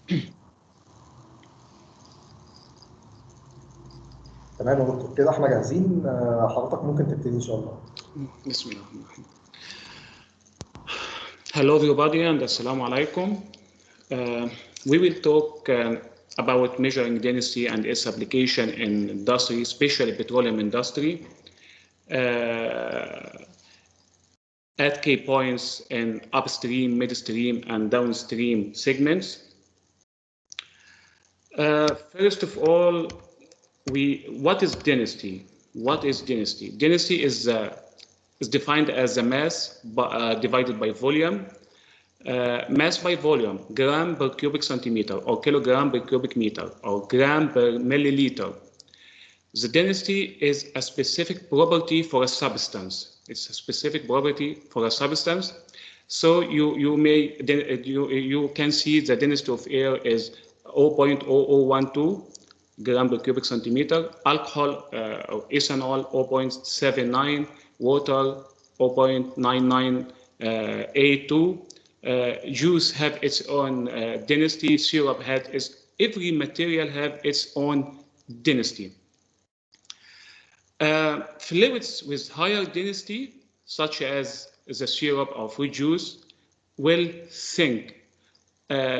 تمام يا دكتور، كده احنا جاهزين. حضرتك ممكن تبتدي ان شاء الله. بسم الله الرحمن الرحيم. Hello everybody and assalamu alaikum. We will talk about measuring density and its application in industry, especially petroleum industry, at key points in upstream, midstream, and downstream segments. First of all, what is density? What is density? Density is defined as the mass divided by volume. Mass by volume, gram per cubic centimeter, or kilogram per cubic meter, or gram per milliliter. The density is a specific property for a substance. It's a specific property for a substance. So you can see the density of air is 0.0012 gram per cubic centimeter, alcohol or ethanol 0.79, water 0.9982. Juice have its own density, syrup had every material have its own density. Fluids with higher density, such as the syrup or fruit juice, will sink.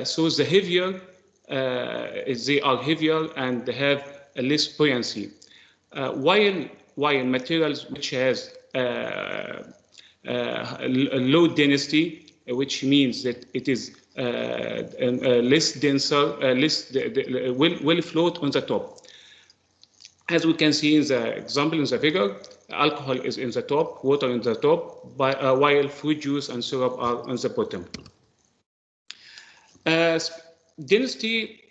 So the heavier, they are heavier and have less buoyancy. While materials which has low density, which means that it is less denser, will float on the top. As we can see in the example in the figure, alcohol is in the top, water in the top, while fruit juice and syrup are on the bottom. Density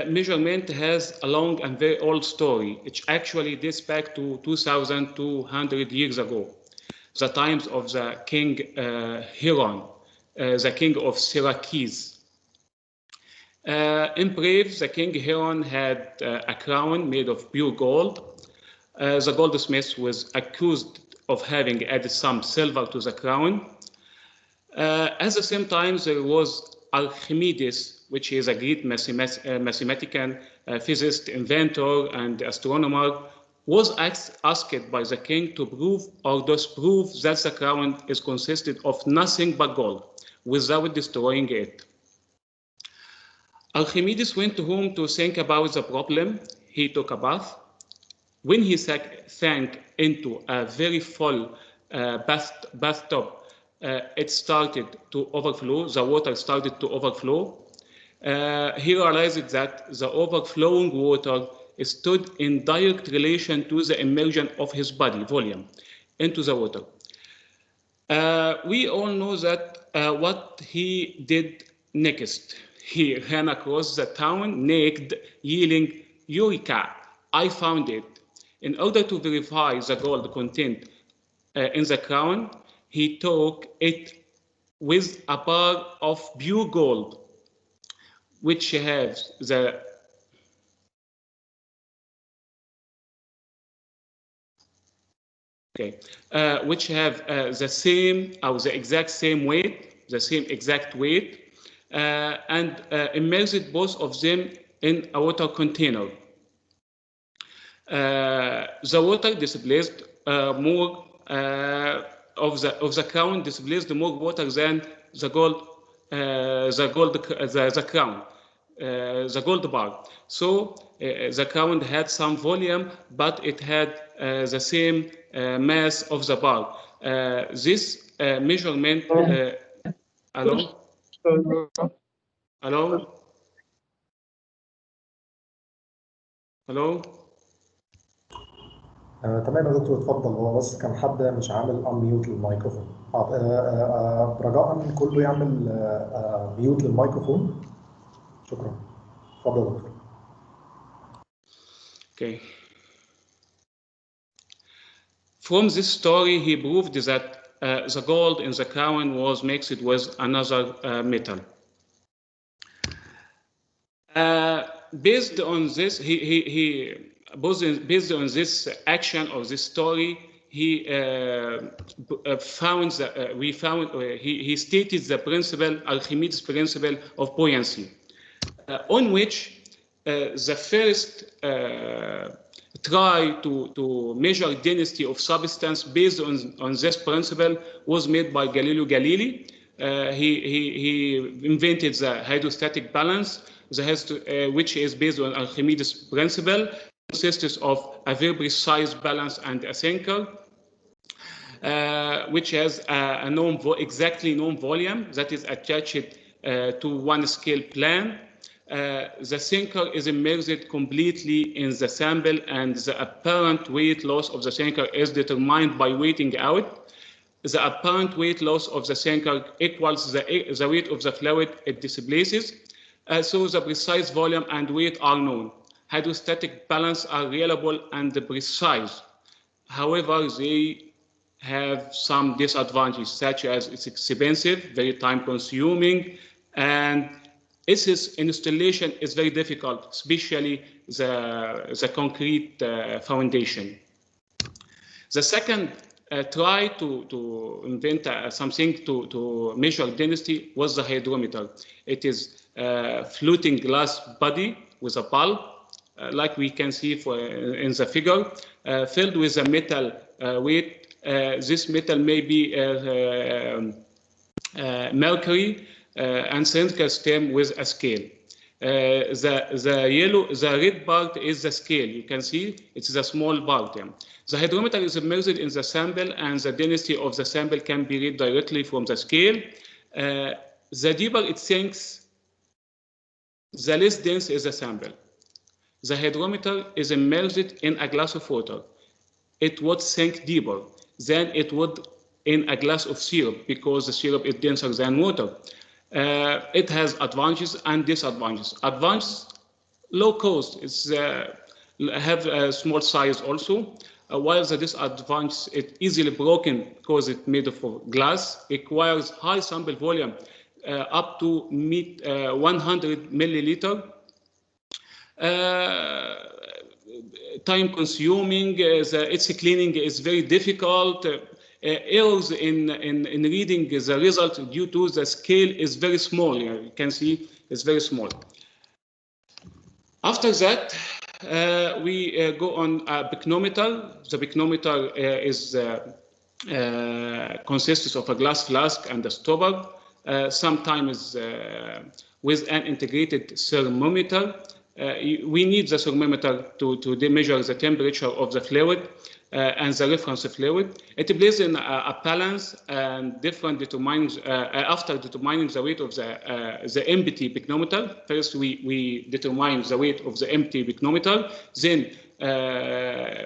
measurement has a long and very old story, which actually dates back to 2,200 years ago, the times of the king Hiram, the king of Syracuse. In brief, the king Hiram had a crown made of pure gold. The goldsmith was accused of having added some silver to the crown. At the same time, there was Archimedes, which is a great mathematician, physicist, inventor, and astronomer, was asked by the king to prove or disprove that the crown is consisted of nothing but gold without destroying it. Archimedes went home to think about the problem. He took a bath. When he sank into a very full bathtub, it started to overflow. The water started to overflow. He realized that the overflowing water stood in direct relation to the immersion of his body volume into the water. We all know that what he did next. He ran across the town naked, yelling, "Eureka! I found it." In order to verify the gold content in the crown, he took it with a bar of pure gold, which has the which have the same or the exact same weight, and immersed both of them in a water container. The water displaced more of the crown displaced more water than the crown, the gold bar. So the crown had some volume, but it had the same mass of the bar. This measurement. Hello. Hello. Hello. تمام يا دكتور، اتفضل. هو بس كان حد مش عامل انميوت للميكروفون. رجاء كله يعمل ميوت للميكروفون. شكرا. اتفضل يا دكتور. Okay. From this story, he proved that the gold in the crown was mixed with another metal. Based on this, based on this action or this story, he found that he stated the principle, Archimedes' principle of buoyancy. on which the first try to measure density of substance based on this principle was made by Galileo Galilei. He invented the hydrostatic balance, which is based on Archimedes' principle, consists of a very precise balance and a sinker, which has a exactly known volume that is attached to one scale plane. The sinker is immersed completely in the sample, and the apparent weight loss of the sinker is determined by weighting out. The apparent weight loss of the sinker equals the weight of the fluid it displaces. So the precise volume and weight are known. Hydrostatic balance are reliable and precise. However, they have some disadvantages, such as it's expensive, very time consuming, and its installation is very difficult, especially the concrete foundation. The second try to invent something to measure density was the hydrometer. It is a floating glass body with a bulb, like we can see in the figure, filled with a metal weight. This metal may be mercury and cylindrical stem with a scale. The red part is the scale. You can see it's a small part. Yeah. The hydrometer is immersed in the sample, and the density of the sample can be read directly from the scale. The deeper it sinks, the less dense is the sample. The hydrometer is immersed in a glass of water. It would sink deeper than it would in a glass of syrup, because the syrup is denser than water. It has advantages and disadvantages. Advantages: low cost. It's have a small size also. While the disadvantage, it's easily broken because it's made of glass. Requires high sample volume, up to 100 milliliter. Time consuming. Its cleaning is very difficult. Errors in reading the result due to the scale is very small. You can see it's very small. After that, we go on a pycnometer. The pycnometer consists of a glass flask and a stopper, sometimes with an integrated thermometer. We need the thermometer to measure the temperature of the fluid and the reference fluid. It plays in a balance and determines after determining the weight of the empty pycnometer. First, we determine the weight of the empty pycnometer. Then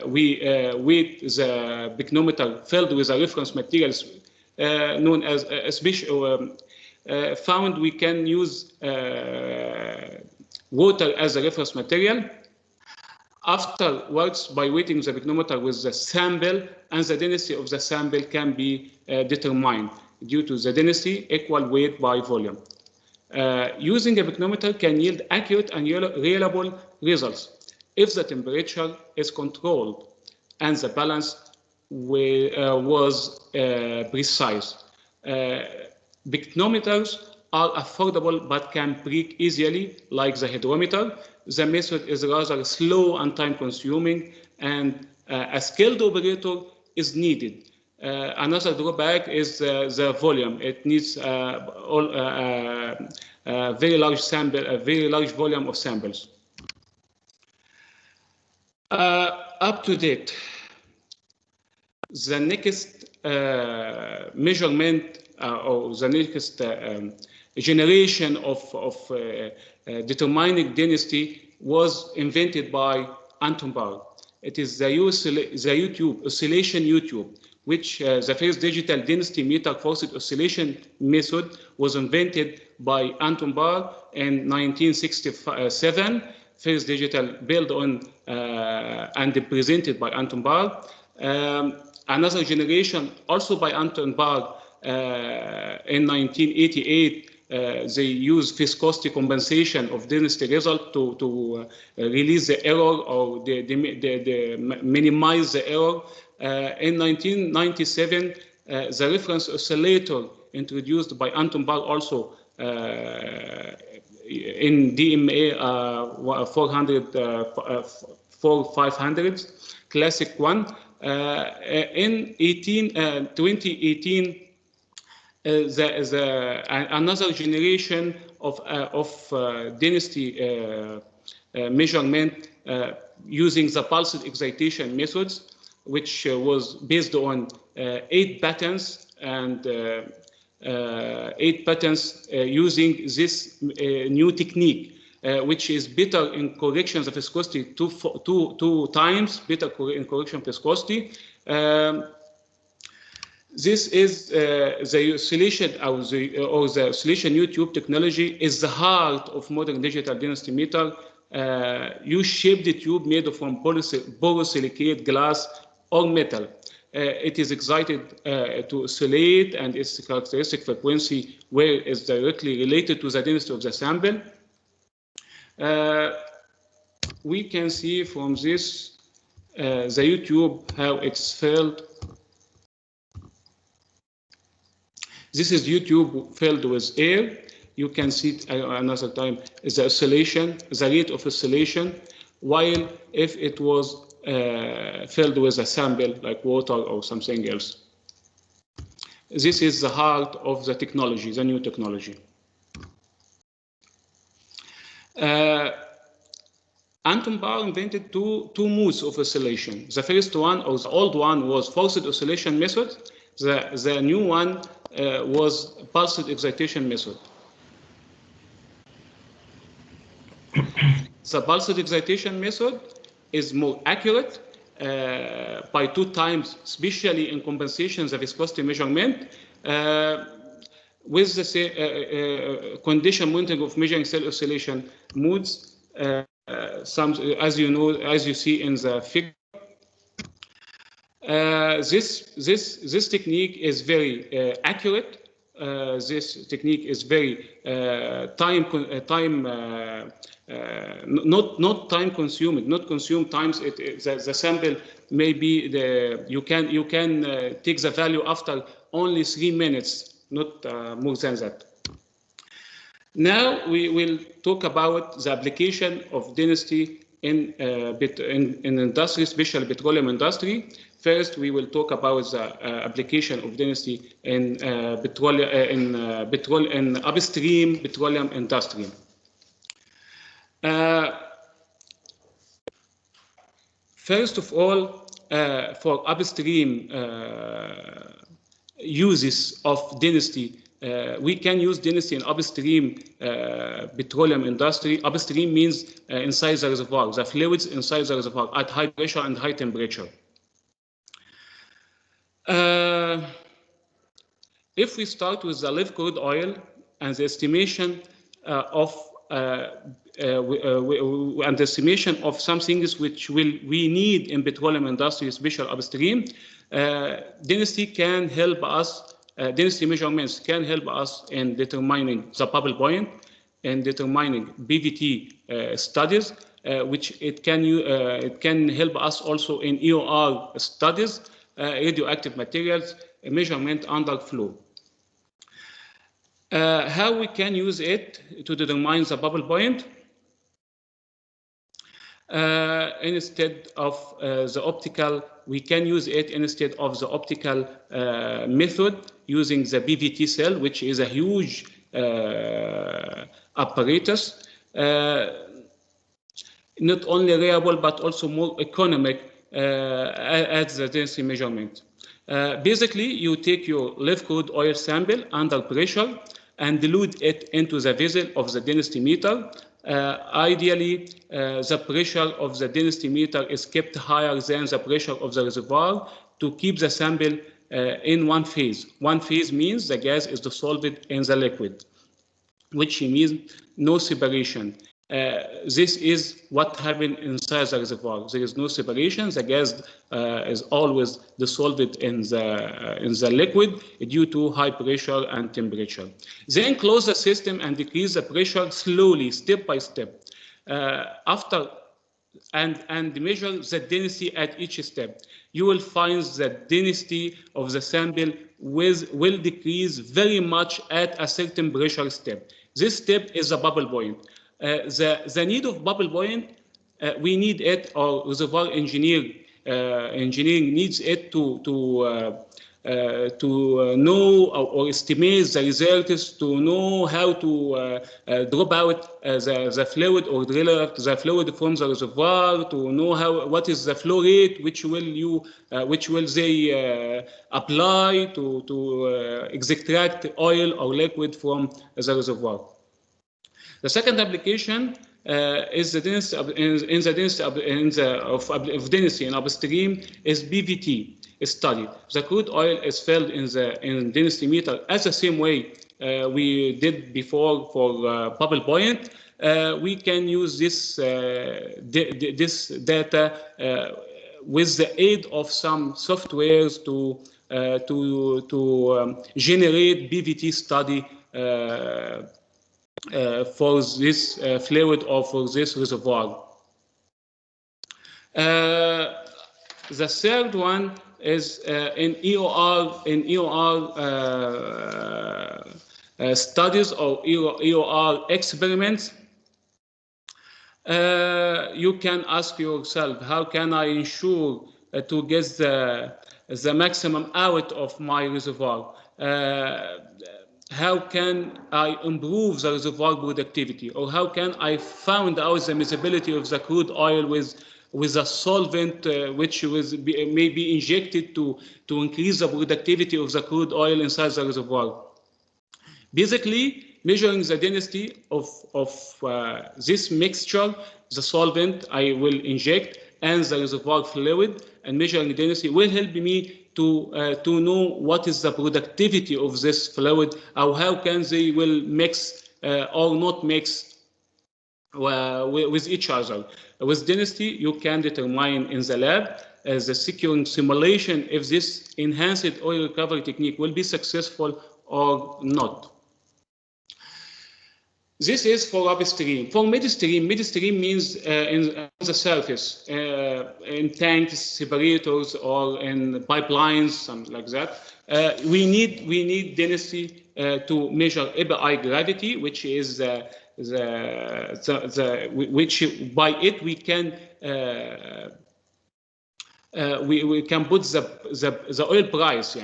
we weight the pycnometer filled with the reference materials known as found. We can use water as a reference material. Afterwards, by weighting the pycnometer with the sample, and the density of the sample can be determined due to the density equal weight by volume. Using a pycnometer can yield accurate and reliable results if the temperature is controlled and the balance was precise. Pycnometers are affordable but can break easily, like the hydrometer. The method is rather slow and time consuming, and a skilled operator is needed. Another drawback is the volume. It needs very large volume of samples. Up to date, the next measurement or the next generation of determining density was invented by Anton Paar. It is the oscillation YouTube, which the first digital density meter forced oscillation method was invented by Anton Paar in 1967. First digital built on and presented by Anton Paar. Another generation, also by Anton Paar, in 1988, they use viscosity compensation of density result to release the error or minimize the error. In 1997, the reference oscillator introduced by Anton Paar also in DMA 500, classic one. In 2018, another generation of density measurement using the pulsed excitation methods, which was based on 8 patterns and 8 patterns using this new technique, which is better in corrections of viscosity, two times better in correction of viscosity. This is the oscillation or the oscillation U-tube technology is the heart of modern digital density meter. U-shaped tube made from borosilicate glass or metal. It is excited to oscillate, and its characteristic frequency where is directly related to the density of the sample. We can see from this the U-tube how it's filled. This is U-tube filled with air. You can see another time the oscillation, the rate of oscillation, while if it was filled with a sample like water or something else. This is the heart of the technology, the new technology. Anton Paar invented two modes of oscillation. The first one, or the old one, was forced oscillation method. The new one was pulsed excitation method. The pulsed excitation method is more accurate by 2 times, especially in compensation the viscosity measurement, with the condition monitoring of measuring cell oscillation modes. As you know, as you see in the figure, this technique is very accurate. This technique is very not time consuming, not consume times. The sample may be you can take the value after only 3 minutes, not more than that. Now we will talk about the application of density in industry, especially petroleum industry. First, we will talk about the application of density in upstream petroleum industry. First of all, for upstream uses of density, we can use density in upstream petroleum industry. Upstream means inside the reservoir, the fluids inside the reservoir at high pressure and high temperature. If we start with the live crude oil and the estimation of some things which we need in petroleum industry, especially upstream, density can help us. Density measurements can help us in determining the bubble point and determining BVT studies, which it can help us also in EOR studies, radioactive materials measurement under flow. How we can use it to determine the bubble point? Instead of the optical, we can use it instead of the optical method using the BVT cell, which is a huge apparatus, not only reliable but also more economic at the density measurement. Basically, you take your live crude oil sample under pressure and dilute it into the vessel of the density meter. Ideally, the pressure of the density meter is kept higher than the pressure of the reservoir to keep the sample in one phase. One phase means the gas is dissolved in the liquid, which means no separation. This is what happens inside the reservoir. There is no separation. The gas is always dissolved in the liquid due to high pressure and temperature. Then close the system and decrease the pressure slowly, step by step. After and measure the density at each step. You will find that density of the sample will decrease very much at a certain pressure step. This step is a bubble point. The need of bubble point, we need it, or reservoir engineering needs it to know or estimate the results, to know how to drop out the fluid or drill out the fluid from the reservoir, to know what is the flow rate which will they apply to extract oil or liquid from the reservoir. The second application is the density of density in upstream is BVT study. The crude oil is filled in density meter as the same way we did before for bubble point. We can use this this data with the aid of some softwares to generate BVT study for this fluid or for this reservoir. The third one is in EOR studies or EOR experiments. You can ask yourself, how can I ensure to get the maximum out of my reservoir? How can I improve the reservoir productivity, or how can I find out the miscibility of the crude oil with a solvent which may be injected to increase the productivity of the crude oil inside the reservoir? Basically, measuring the density of this mixture, the solvent I will inject, and the reservoir fluid, and measuring the density will help me to know what is the productivity of this fluid, or how can they will mix or not mix with each other. With density, you can determine in the lab as a securing simulation if this enhanced oil recovery technique will be successful or not. This is for upstream. For midstream means on the surface, in tanks, separators, or in pipelines, something like that. We need density to measure API gravity, which is which by it we can we can put the oil price,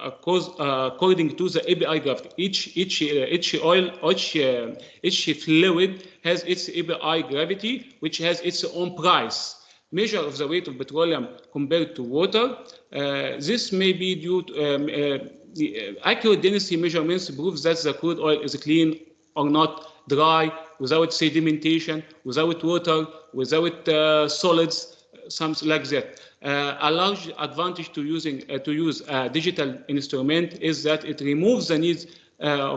according to the API gravity. Each fluid has its API gravity, which has its own price. Measure of the weight of petroleum compared to water. This may be due to accurate density measurements proves that the crude oil is clean or not, dry, without sedimentation, without water, without solids, something like that. A large advantage to use a digital instrument is that it removes the need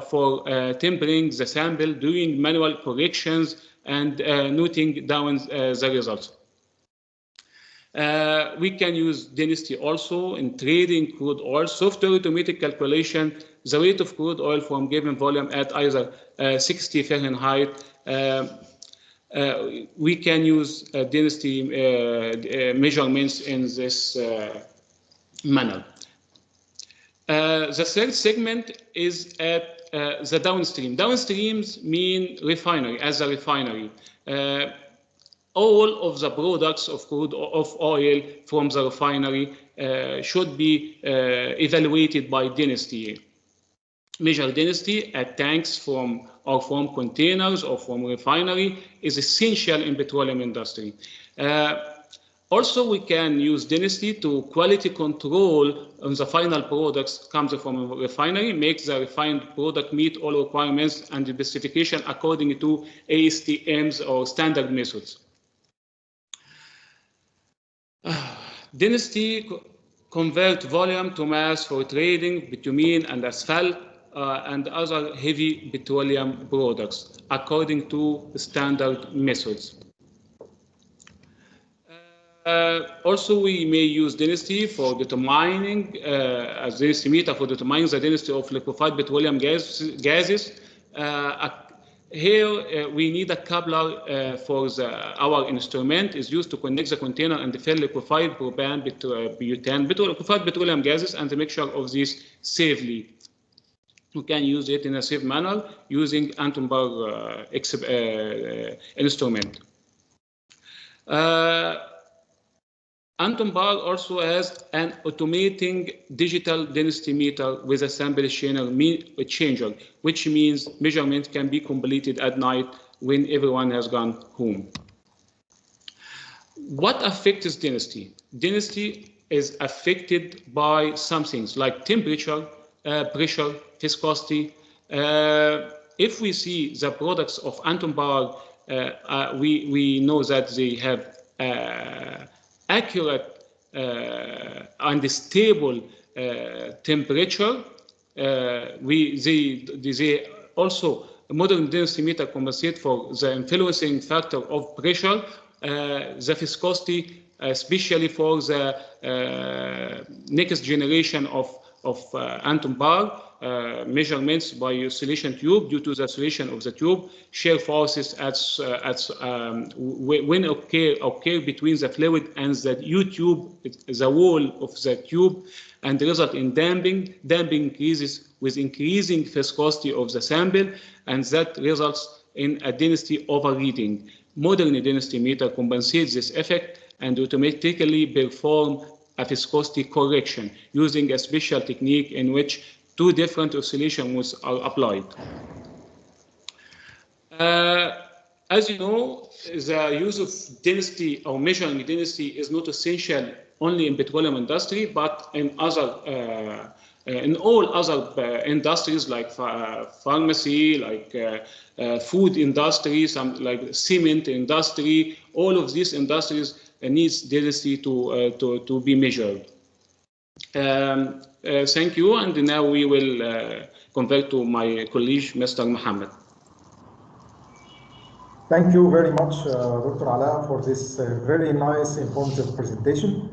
for tempering the sample, doing manual corrections, and noting down the results. We can use density also in trading crude oil. Software automatic calculation, the weight of crude oil from given volume at either 60 Fahrenheit. We can use density measurements in this manner. The third segment is at the downstream. Downstreams mean refinery, as a refinery. All of the products of crude of oil from the refinery should be evaluated by density. Measure density at tanks from containers or from refinery is essential in petroleum industry. Also, we can use density to quality control on the final products comes from a refinery, make the refined product meet all requirements and the specification according to ASTMs or standard methods. Density convert volume to mass for trading bitumen and asphalt and other heavy petroleum products according to standard methods. Also, we may use density for determining as density meter for determining the density of liquefied petroleum gases. Here we need a coupler for our instrument is used to connect the container and fill liquefied propane, butane, liquefied petroleum gases and the mixture of these safely. You can use it in a safe manner using Anton Paar instrument. Anton Paar also has an automating digital density meter with a sample changer, which means measurements can be completed at night when everyone has gone home. What affects density? Density is affected by some things like temperature, pressure, viscosity. If we see the products of Anton Paar, we know that they have accurate and stable temperature. They also modern density meter compensate for the influencing factor of pressure, the viscosity, especially for the next generation of Anton Paar measurements by oscillation tube. Due to the oscillation of the tube, shear forces when occur between the fluid and the U-tube, the wall of the tube, and result in damping. Damping increases with increasing viscosity of the sample, and that results in a density overreading. Modern density meter compensates this effect and automatically perform a viscosity correction using a special technique in which two different oscillation modes are applied. As you know, the use of density or measuring density is not essential only in petroleum industry, but in all other industries like pharmacy, like food industry, some like cement industry. All of these industries needs density to be measured. Thank you, and now we will convert to my colleague, Mr. Mohammed. Thank you very much, Dr. Ala, for this very nice, informative presentation.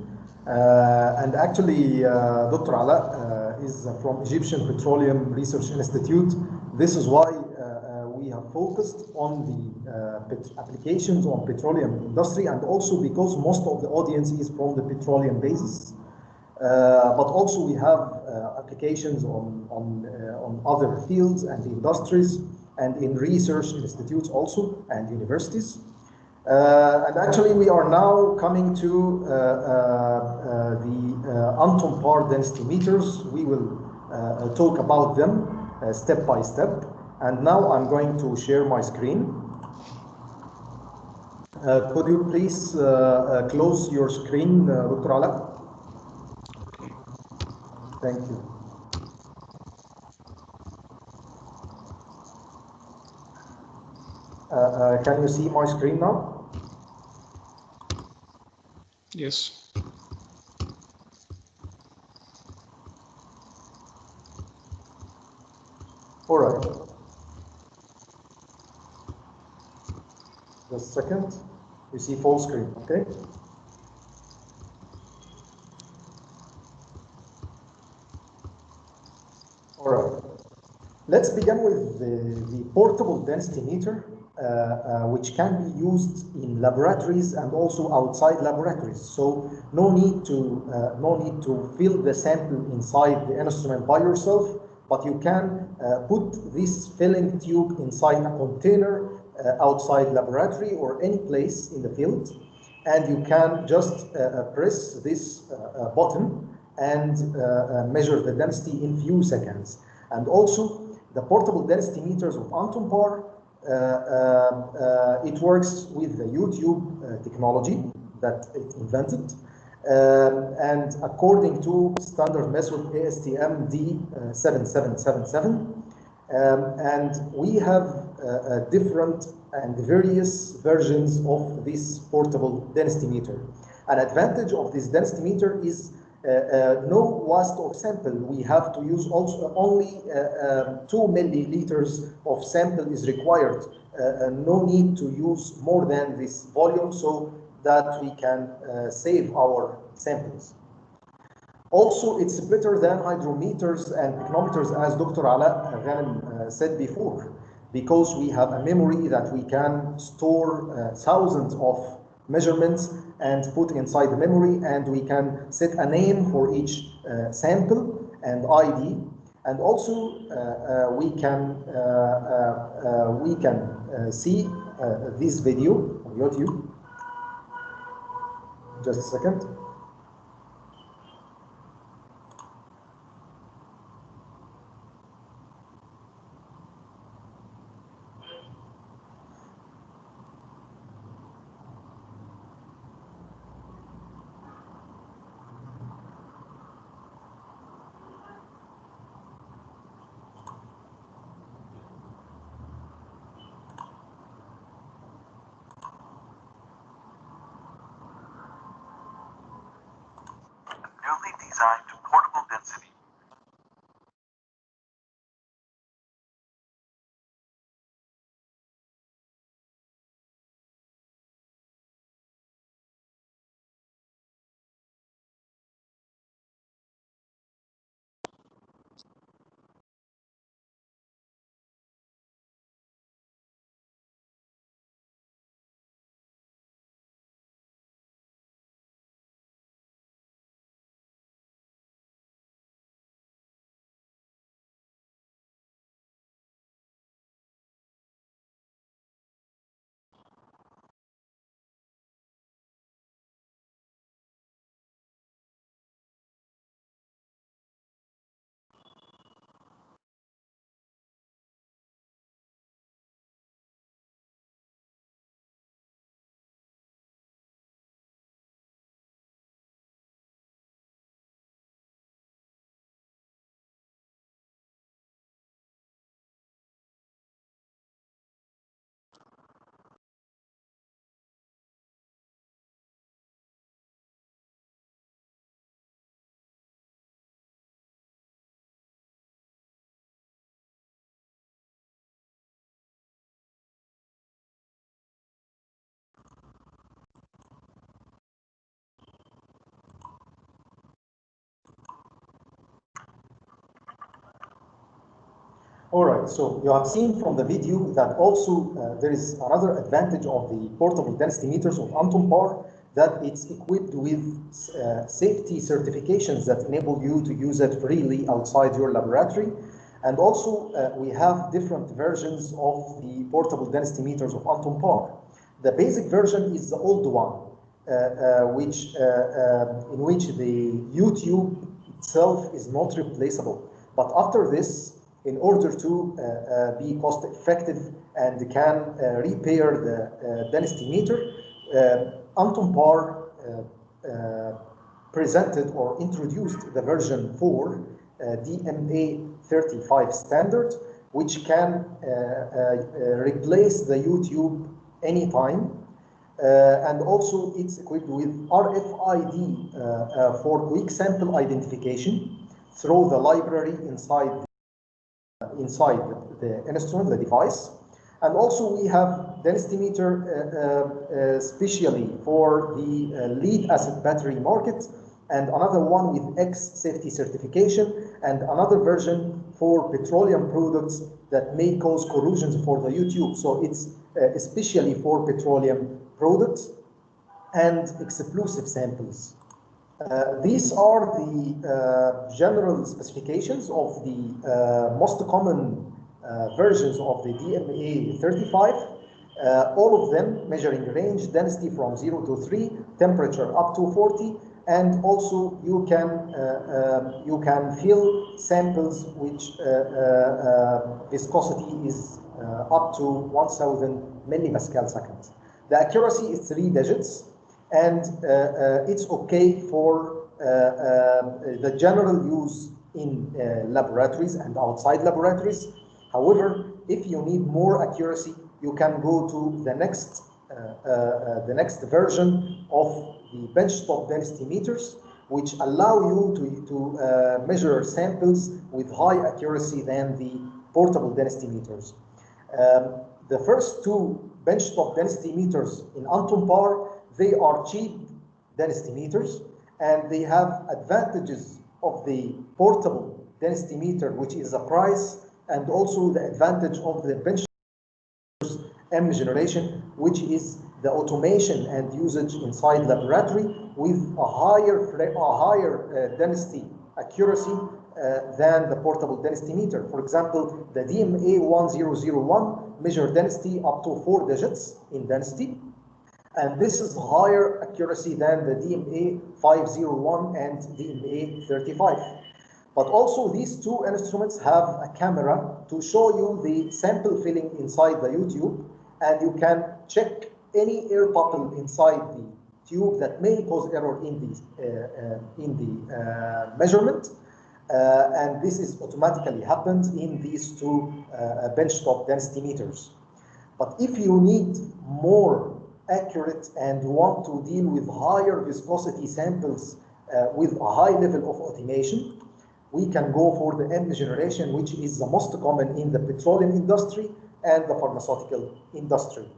And actually, Dr. Ala is from Egyptian Petroleum Research Institute. This is why we have focused on the applications on petroleum industry, and also because most of the audience is from the petroleum basis. But also we have applications on other fields and industries, and in research institutes also, and universities. And actually we are now coming to the Anton Paar density meters. We will talk about them step by step. And now I'm going to share my screen. Could you please close your screen, Dr. Ala? Thank you. Can you see my screen now? Yes. All right. Just a second. You see full screen, okay? All right. Let's begin with the portable density meter, which can be used in laboratories and also outside laboratories. So no need to fill the sample inside the instrument by yourself, but you can put this filling tube inside a container outside laboratory or any place in the field, and you can just press this button and measure the density in few seconds. And also the portable density meters of Anton Paar, it works with the U-tube technology that it invented, and according to standard method ASTM D7777, and we have different and various versions of this portable density meter. An advantage of this density meter is no waste of sample. We have to use also only 2 milliliters of sample is required. No need to use more than this volume, so that we can save our samples. Also, it's better than hydrometers and picnometers, as Dr. Ala Ghanem said before. because we have a memory that we can store thousands of measurements and put inside the memory, and we can set a name for each sample and ID. And also we can see this video on YouTube. Just a second. Newly designed portable density. All right, so you have seen from the video that also there is another advantage of the portable density meters of Anton Paar, that it's equipped with safety certifications that enable you to use it freely outside your laboratory. And also we have different versions of the portable density meters of Anton Paar. The basic version is the old one, in which the U-tube itself is not replaceable. But after this, in order to be cost effective and can repair the density meter, Anton Paar presented or introduced the version 4 DMA 35 standard, which can replace the U-tube anytime. And also it's equipped with RFID for quick sample identification through the library inside the instrument, the device. And also we have density meter specially for the lead acid battery market, and another one with X safety certification, and another version for petroleum products that may cause corrosions for the U-tube. So it's especially for petroleum products and explosive samples. These are the general specifications of the most common versions of the DMA 35. All of them measuring range, density from 0 to 3, temperature up to 40, and also you can fill samples which viscosity is up to 1000 millipascal seconds. The accuracy is 3 digits. And it's okay for the general use in laboratories and outside laboratories. However, if you need more accuracy, you can go to the next version of the benchtop density meters, which allow you to measure samples with high accuracy than the portable density meters. The first two benchtop density meters in Anton Paar, they are cheap density meters, and they have advantages of the portable density meter, which is a price, and also the advantage of the bench M generation, which is the automation and usage inside laboratory with a higher density accuracy than the portable density meter. For example, the DMA 1001 measure density up to 4 digits in density, and this is higher accuracy than the DMA 501 and DMA 35. But also these two instruments have a camera to show you the sample filling inside the U-tube, and you can check any air bubble inside the tube that may cause error in the measurement. And this is automatically happens in these two benchtop density meters. But if you need more accurate and want to deal with higher viscosity samples with a high level of automation, we can go for the M generation, which is the most common in the petroleum industry and the pharmaceutical industry.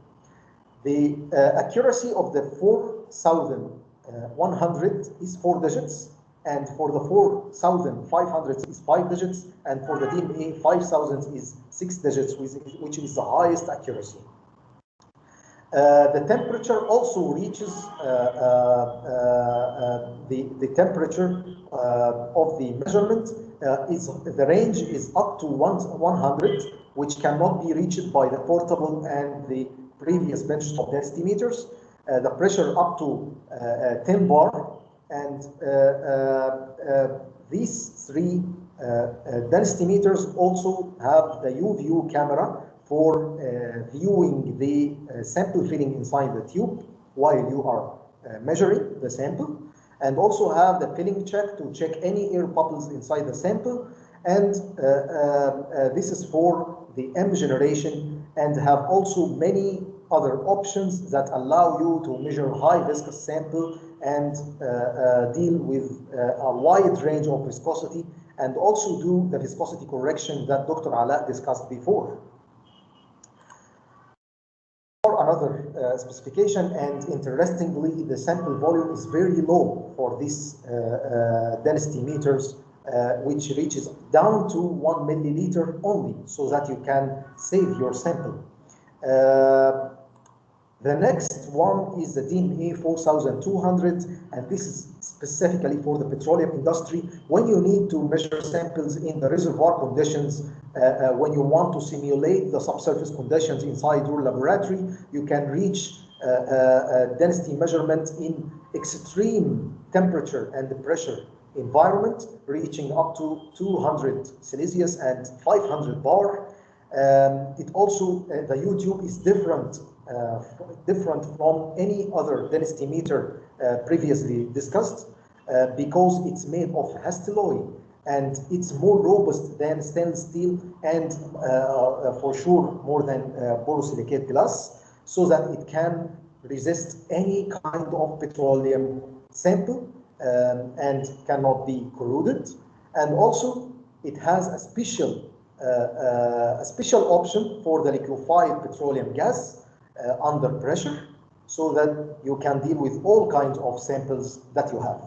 The accuracy of the 4100 is 4 digits, and for the 4500 is 5 digits, and for the DMA 5000 is 6 digits, which is the highest accuracy. The temperature also reaches the temperature of the measurement the range is up to 100, which cannot be reached by the portable and the previous benchtop density meters. The pressure up to 10 bar, and these three density meters also have the U-view camera for viewing the sample filling inside the tube while you are measuring the sample, and also have the filling check to check any air bubbles inside the sample. And this is for the M generation, and have also many other options that allow you to measure high viscous sample and deal with a wide range of viscosity, and also do the viscosity correction that Dr. Ala discussed before. Another specification, and interestingly, the sample volume is very low for these density meters, which reaches down to 1 milliliter only, so that you can save your sample. The next one is the DMA 4200, and this is specifically for the petroleum industry. When you need to measure samples in the reservoir conditions, when you want to simulate the subsurface conditions inside your laboratory, you can reach density measurement in extreme temperature and pressure environment, reaching up to 200 Celsius and 500 bar. It also, the U-tube is different from any other density meter previously discussed, because it's made of hastelloy, and it's more robust than stainless steel, and for sure more than borosilicate glass, so that it can resist any kind of petroleum sample and cannot be corroded. And also it has a special option for the liquefied petroleum gas under pressure, so that you can deal with all kinds of samples that you have.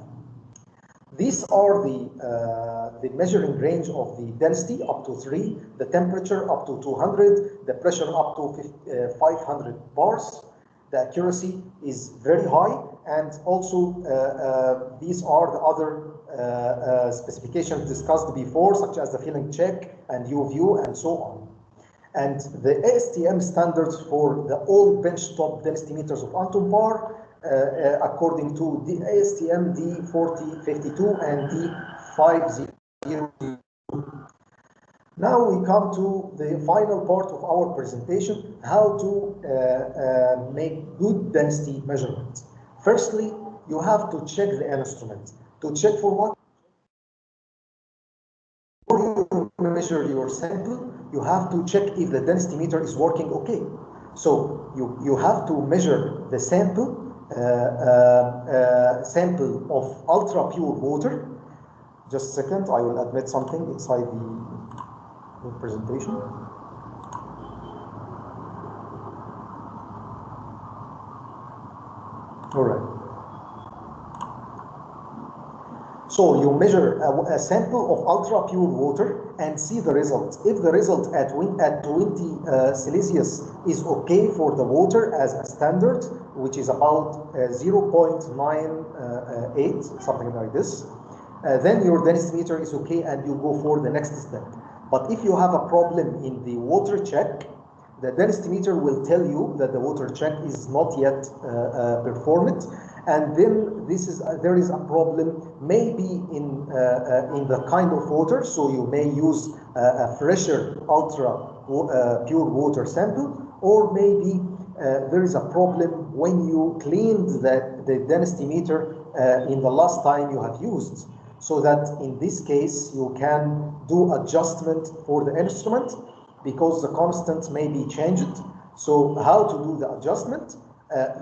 These are the measuring range of the density up to 3, the temperature up to 200, the pressure up to 500 bars. The accuracy is very high, and also these are the other specifications discussed before, such as the filling check and U-view and so on. And the ASTM standards for the all benchtop density meters of Anton Paar, according to the ASTM D4052 and D502. Now we come to the final part of our presentation, how to make good density measurement. Firstly, you have to check the instrument. To check for what? Before you measure your sample, you have to check if the density meter is working okay. So you have to measure the sample of ultra pure water. Just a second, I will admit something inside the presentation. All right. So you measure a sample of ultra pure water and see the result. If the result at 20 Celsius is okay for the water as a standard, which is about 0.98, something like this, then your densimeter is okay and you go for the next step. But if you have a problem in the water check, the densimeter will tell you that the water check is not yet performed, and then there is a problem maybe in the kind of water. So you may use a fresher ultra pure water sample, or maybe there is a problem when you cleaned the densimeter in the last time you have used. So that in this case you can do adjustment for the instrument, because the constant may be changed. So how to do the adjustment?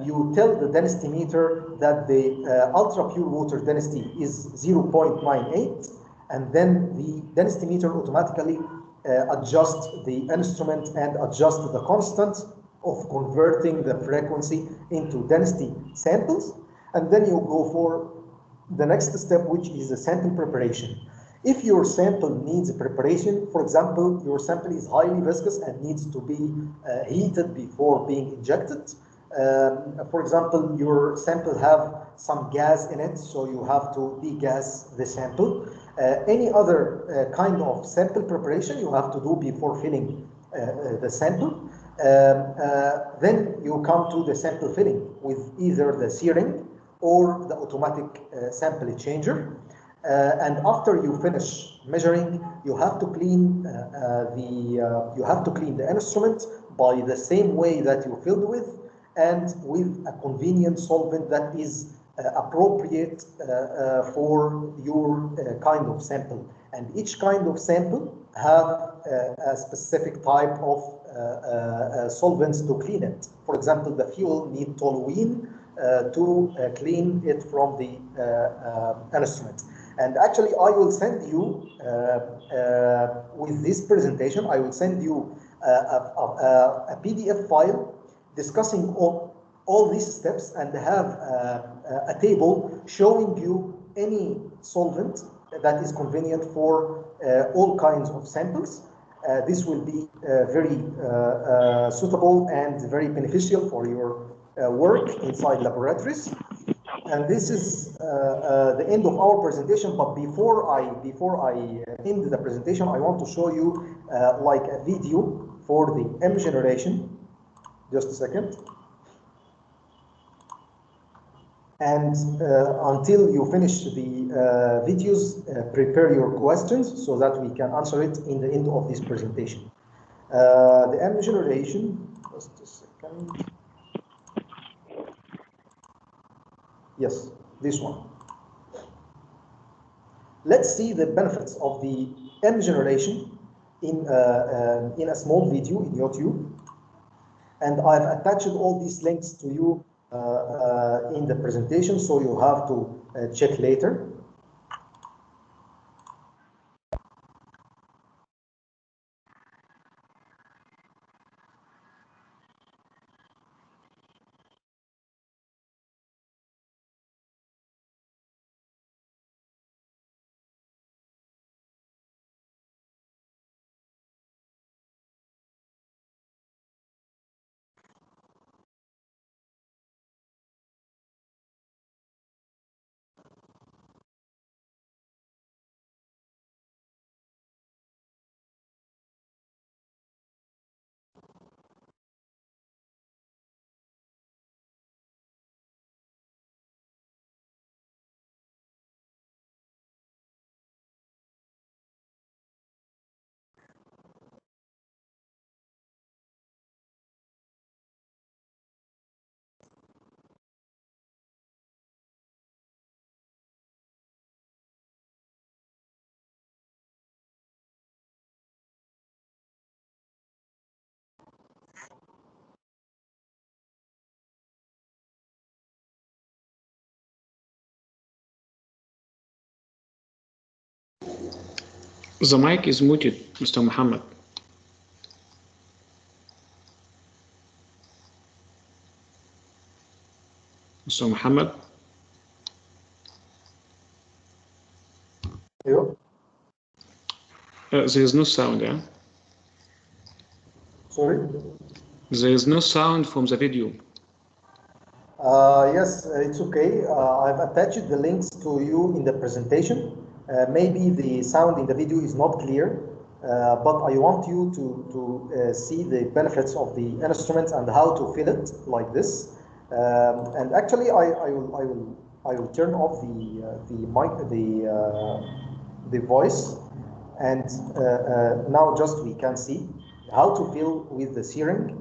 You tell the densimeter that the ultra pure water density is 0.98, and then the densimeter automatically adjusts the instrument and adjusts the constant of converting the frequency into density samples. And then you go for the next step, which is the sample preparation. If your sample needs preparation, for example, your sample is highly viscous and needs to be heated before being injected. For example, your sample have some gas in it, so you have to degas the sample. Any other kind of sample preparation you have to do before filling the sample. Then you come to the sample filling with either the searing or the automatic sample changer. And after you finish measuring, you have to clean the instrument by the same way that you filled with, and with a convenient solvent that is appropriate for your kind of sample. And each kind of sample have a specific type of solvents to clean it. For example, the fuel need toluene to clean it from the instrument. And actually, I will send you, with this presentation, I will send you a PDF file discussing all these steps, and have a table showing you any solvent that is convenient for all kinds of samples. This will be very suitable and very beneficial for your work inside laboratories. And this is the end of our presentation. But before I end the presentation, I want to show you like a video for the M generation. Just a second. And until you finish the videos, prepare your questions so that we can answer it in the end of this presentation. The M generation, just a second. Yes, this one. Let's see the benefits of the M generation in a small video in YouTube. And I've attached all these links to you in the presentation, so you have to check later. The mic is muted, Mr. Muhammad. Mr. Muhammad. There is no sound, yeah? Sorry? There is no sound from the video. Yes, it's okay. I've attached the links to you in the presentation. Maybe the sound in the video is not clear, but I want you to see the benefits of the instrument and how to fill it like this. And actually, I will turn off the mic, the voice, and now just we can see how to fill with the searing.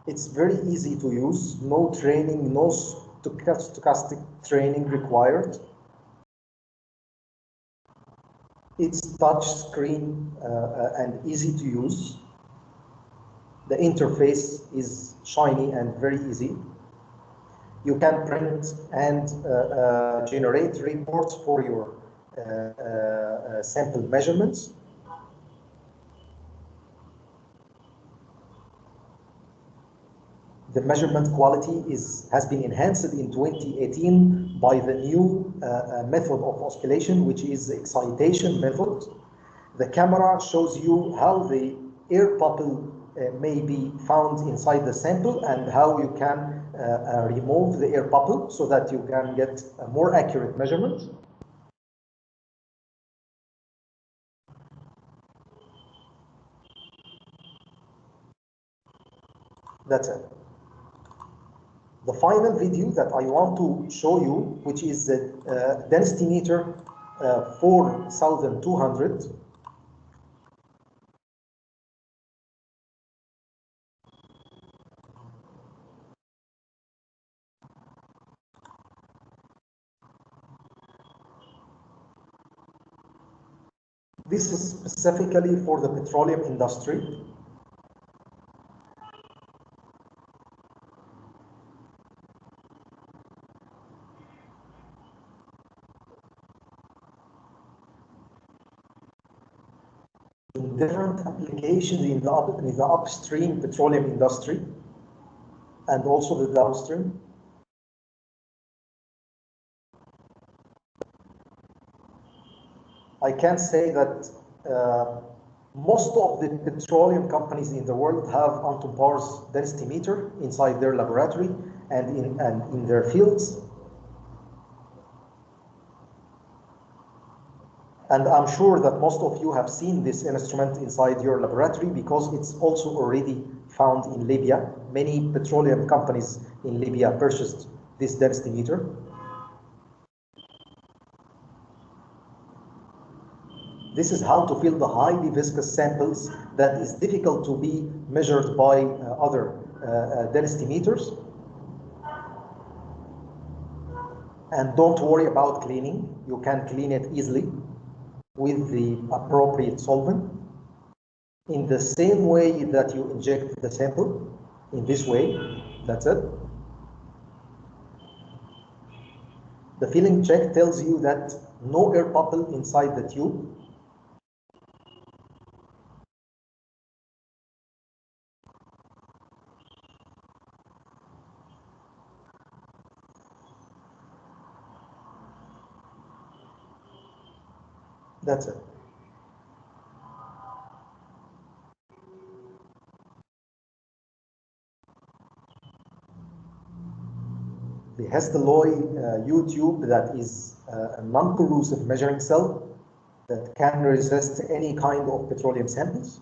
It's very easy to use, no training, no stochastic training required. It's touch screen and easy to use. The interface is shiny and very easy. You can print and generate reports for your sample measurements. The measurement quality has been enhanced in 2018 by the new method of oscillation, which is the excitation method. The camera shows you how the air bubble may be found inside the sample and how you can remove the air bubble so that you can get a more accurate measurement. That's it. The final video that I want to show you, which is the density meter 4200. This is specifically for the petroleum industry. In different applications in the upstream petroleum industry and also the downstream. I can say that most of the petroleum companies in the world have Anton Paar's density meter inside their laboratory and in their fields. And I'm sure that most of you have seen this instrument inside your laboratory because it's also already found in Libya. Many petroleum companies in Libya purchased this density meter. This is how to fill the highly viscous samples that is difficult to be measured by other density meters. And don't worry about cleaning. You can clean it easily with the appropriate solvent in the same way that you inject the sample, in this way. That's it. The filling check tells you that no air bubble inside the tube. That's it. The Hesteloi U-tube that is a non-corrosive measuring cell that can resist any kind of petroleum samples.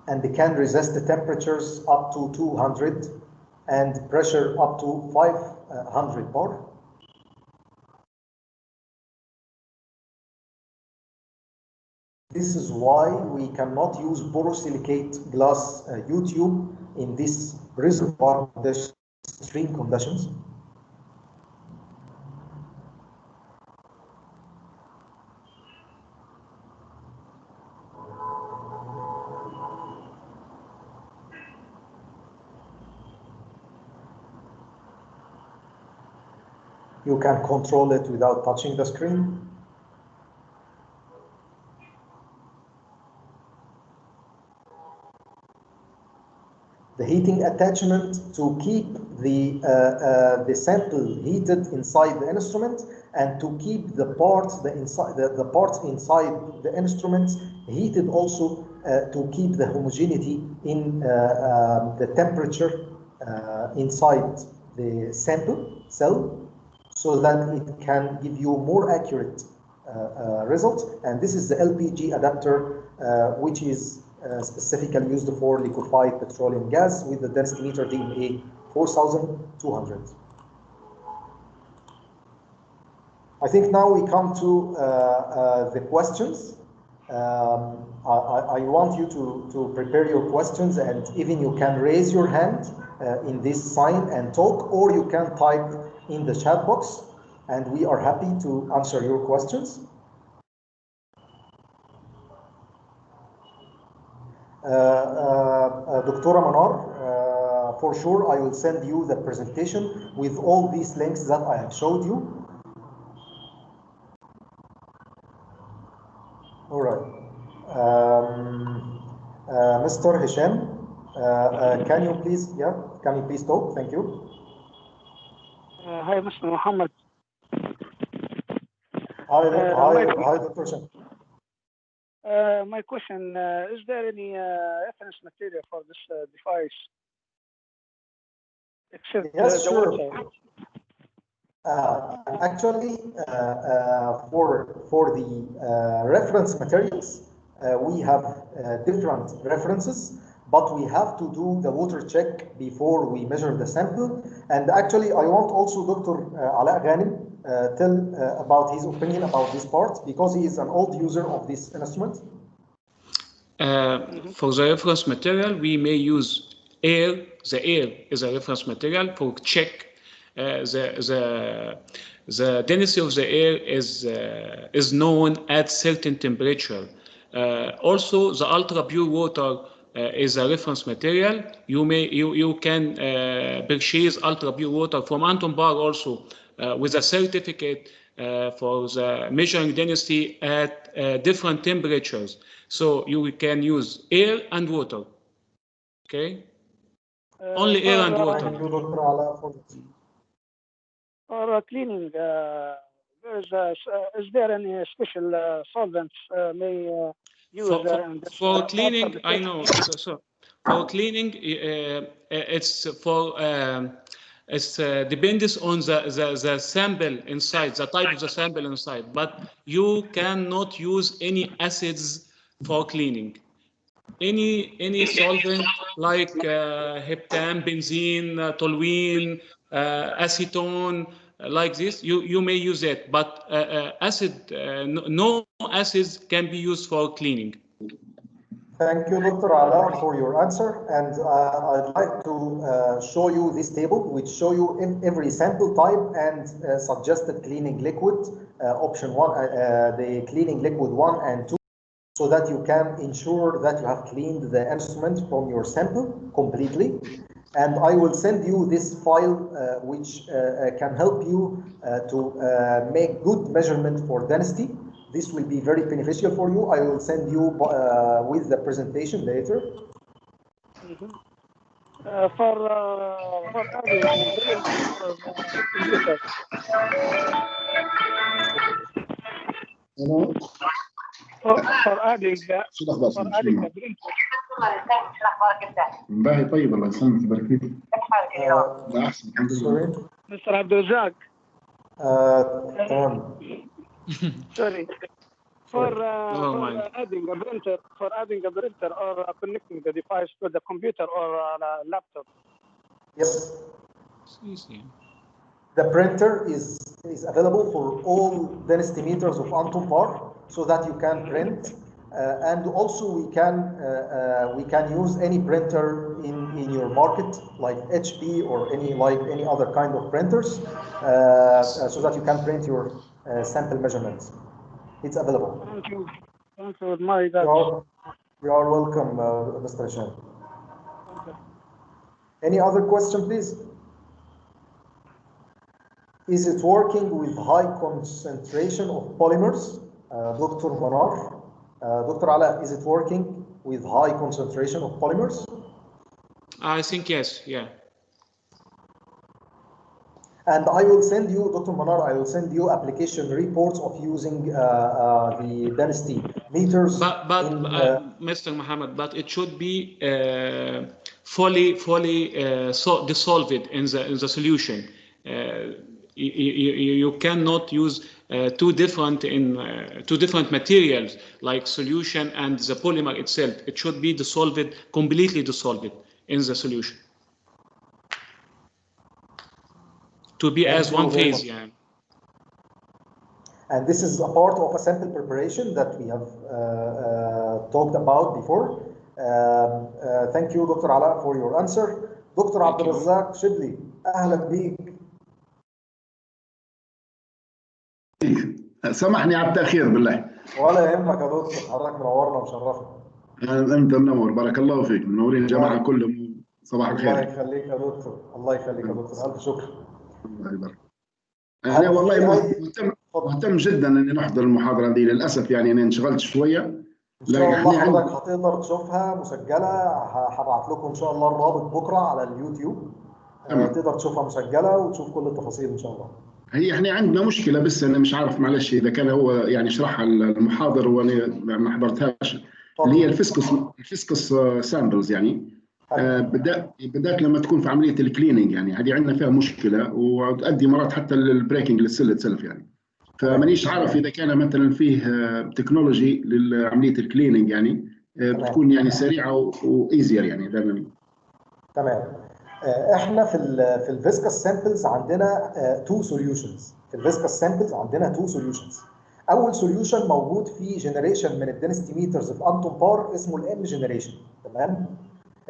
And they can resist the temperatures up to 200 and pressure up to 500 bar. This is why we cannot use borosilicate glass U-tube in this reservoir extreme conditions. You can control it without touching the screen. the heating attachment to keep the sample heated inside the instrument, and to keep the parts inside the instruments heated also, to keep the homogeneity in the temperature inside the sample cell, so that it can give you more accurate results. And this is the LPG adapter, which is specifically used for liquefied petroleum gas with the density meter DMA 4200. I think now we come to the questions. I want you to prepare your questions, and even you can raise your hand in this sign and talk, or you can type in the chat box, and we are happy to answer your questions. Dr. Manar, for sure I will send you the presentation with all these links that I have showed you. All right. Mr. Hisham, can you please talk? Thank you. Hi, Mr. Muhammad. Hi, Dr. Hisham. My question, is there any reference material for this device? Except yes, the sure. website? Actually, for the reference materials, we have different references, but we have to do the water check before we measure the sample. And actually, I want also Dr. Ala Ghanim tell about his opinion about this part, because he is an old user of this instrument. For the reference material, we may use air. The air is a reference material for check. The density of the air is known at certain temperature. Also, the ultra pure water is a reference material. You can purchase ultra pure water from Anton Paar also with a certificate for the measuring density at different temperatures. So you can use air and water. Okay. Only air and water. Thank you, Dr. Ala, for this. For cleaning, is there any special solvents may use? For cleaning, I know. So for cleaning, it's depends on the sample inside, the type of the sample inside. But you cannot use any acids for cleaning. Any solvent like heptane, benzene, toluene, acetone, like this, you may use it, but no acids can be used for cleaning. Thank you, Dr. Ala, for your answer. And I'd like to show you this table, which show you in every sample type and suggested cleaning liquid, option 1, the cleaning liquid 1 and 2, so that you can ensure that you have cleaned the instrument from your sample completely. And I will send you this file, which can help you to make good measurement for density. This will be very beneficial for you. I will send you with the presentation later. Mm-hmm. For adding computer. For adding the printer. باهي طيب الله يسلمك يبارك فيك. لا احسن الحمد لله. Mr. Abdul Razak. Sorry. For adding a printer or connecting the device to the computer or a laptop. Yes. The printer is available for all density meters of Anton Paar, so that you can print. And also we can use any printer in your market, like HP or any other kind of printers, so that you can print your sample measurements. It's available. Thank you. Thank you. My God. You are welcome, Mr. Hisham. Okay. Any other question, please? Is it working with high concentration of polymers? Dr. Manar. Dr. Ala, is it working with high concentration of polymers? I think yes, yeah. And I will send you, Dr. Manar, I will send you application reports of using the density meters. But Mr. Mohammed, but it should be fully dissolved in the solution. You cannot use two different materials like solution and the polymer itself. It should be dissolved, completely dissolved in the solution. To be as one phase, yeah. And this is a part of a sample preparation that we have talked about before. Thank you, Dr. Ala, for your answer. Dr. عبد الرزاق شبلي، أهلا بيك. سامحني على التأخير بالله. ولا يهمك يا دكتور، حضرتك منورنا ومشرفنا. أنت منور، بارك الله فيك، منورين الجماعة كلهم، صباح الخير. الله يخليك يا دكتور، الله يخليك يا دكتور، ألف شكر. الله يبارك. أنا والله مهتم جدا إني نحضر المحاضرة دي، للأسف يعني أنا انشغلت شوية. إن شاء الله حضرتك هتقدر تشوفها مسجلة، هبعت لكم إن شاء الله الرابط بكرة على اليوتيوب. تقدر تشوفها مسجلة وتشوف كل التفاصيل إن شاء الله. هي احنا عندنا مشكلة، بس أنا مش عارف معلش إذا كان هو يعني شرحها المحاضر وأنا ما حضرتهاش، اللي هي الفيسكس سامبلز يعني. بدات لما تكون في عمليه الكليننج، يعني هذه عندنا فيها مشكله وتؤدي مرات حتى للبريكنج للسيل اتسلف يعني. فمانيش عارف اذا كان مثلا فيه تكنولوجي لعمليه الكليننج يعني بتكون يعني سريعه وايزير يعني دائما. تمام. احنا في الفيسكس سامبلز عندنا تو سوليوشنز. في الفيسكس سامبلز عندنا تو سوليوشنز. اول سوليوشن موجود في جنريشن من الدنسيتي ميترز في انتون بار اسمه الام جنريشن. تمام.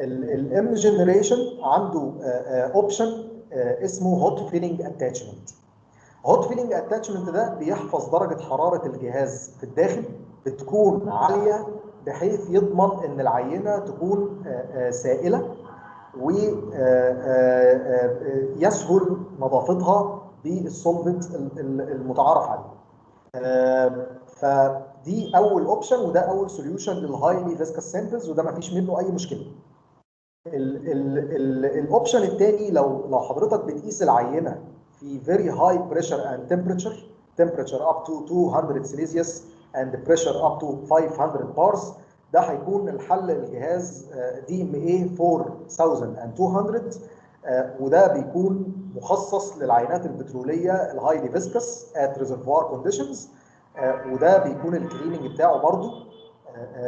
الام جنريشن عنده اوبشن اسمه هوت فيلينج اتاتشمنت. هوت فيلينج اتاتشمنت ده بيحفظ درجه حراره الجهاز في الداخل بتكون عاليه بحيث يضمن ان العينه تكون سائله ويسهل نظافتها بالسولفنت المتعارف عليه. فدي اول اوبشن وده اول سوليوشن للهايلي فيسكس سامبلز، وده ما فيش منه اي مشكله. الاوبشن الثاني لو حضرتك بتقيس العينه في very high pressure and temperature up to 200 سيليزيوس and pressure up to 500 bars، ده هيكون الحل الجهاز DMA 4200 وده بيكون مخصص للعينات البتروليه الهايلي فيسكس at reservoir conditions، وده بيكون الكليننج بتاعه برضه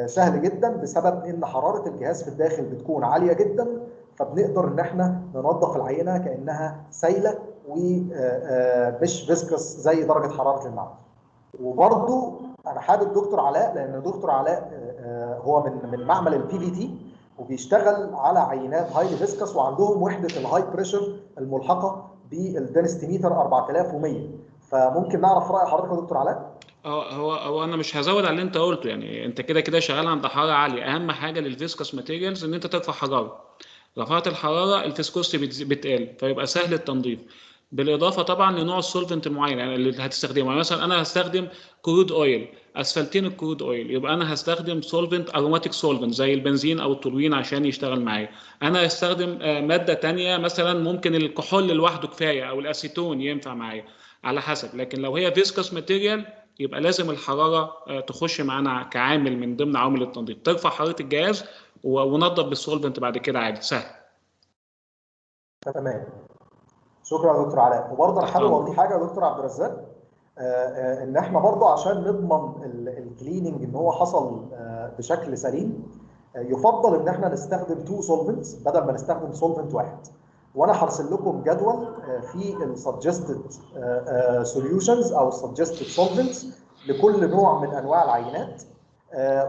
سهل جدا بسبب ان حراره الجهاز في الداخل بتكون عاليه جدا، فبنقدر ان احنا ننظف العينه كانها سايله ومش فيسكس زي درجه حراره المعمل. وبرضه انا حابب دكتور علاء، لان دكتور علاء هو من معمل البي في تي وبيشتغل على عينات هايلي فيسكس وعندهم وحده الهاي بريشر الملحقه بالدنسيتي ميتر 4100. فممكن نعرف راي حضرتك يا دكتور علاء؟ هو انا مش هزود على اللي انت قلته، يعني انت كده شغال عند حراره عاليه. اهم حاجه للفيسكس ماتيريالز ان انت ترفع حراره. رفعت الحراره الفيسكوستي بتقل فيبقى سهل التنظيف. بالاضافه طبعا لنوع السولفنت المعين يعني اللي هتستخدمه. يعني مثلا انا هستخدم كرود اويل، اسفلتين الكرود اويل، يبقى انا هستخدم سولفنت اروماتيك سولفنت زي البنزين او التولوين عشان يشتغل معايا. انا هستخدم ماده ثانيه مثلا ممكن الكحول لوحده كفايه او الاسيتون ينفع معايا على حسب. لكن لو هي فيسكس ماتيريال يبقى لازم الحراره تخش معانا كعامل من ضمن عوامل التنظيف. ترفع حراره الجهاز ونضف بالسولفنت بعد كده عادي سهل. تمام. شكرا يا دكتور علاء. وبرضه انا حابب اضيف حاجه يا دكتور عبد الرزاق، ان احنا برضه عشان نضمن الكليننج ان هو حصل بشكل سليم يفضل ان احنا نستخدم تو سولفنتس بدل ما نستخدم سولفنت واحد. وانا هرسل لكم جدول في السجستد سوليوشنز او السجستد سولفنتس لكل نوع من انواع العينات،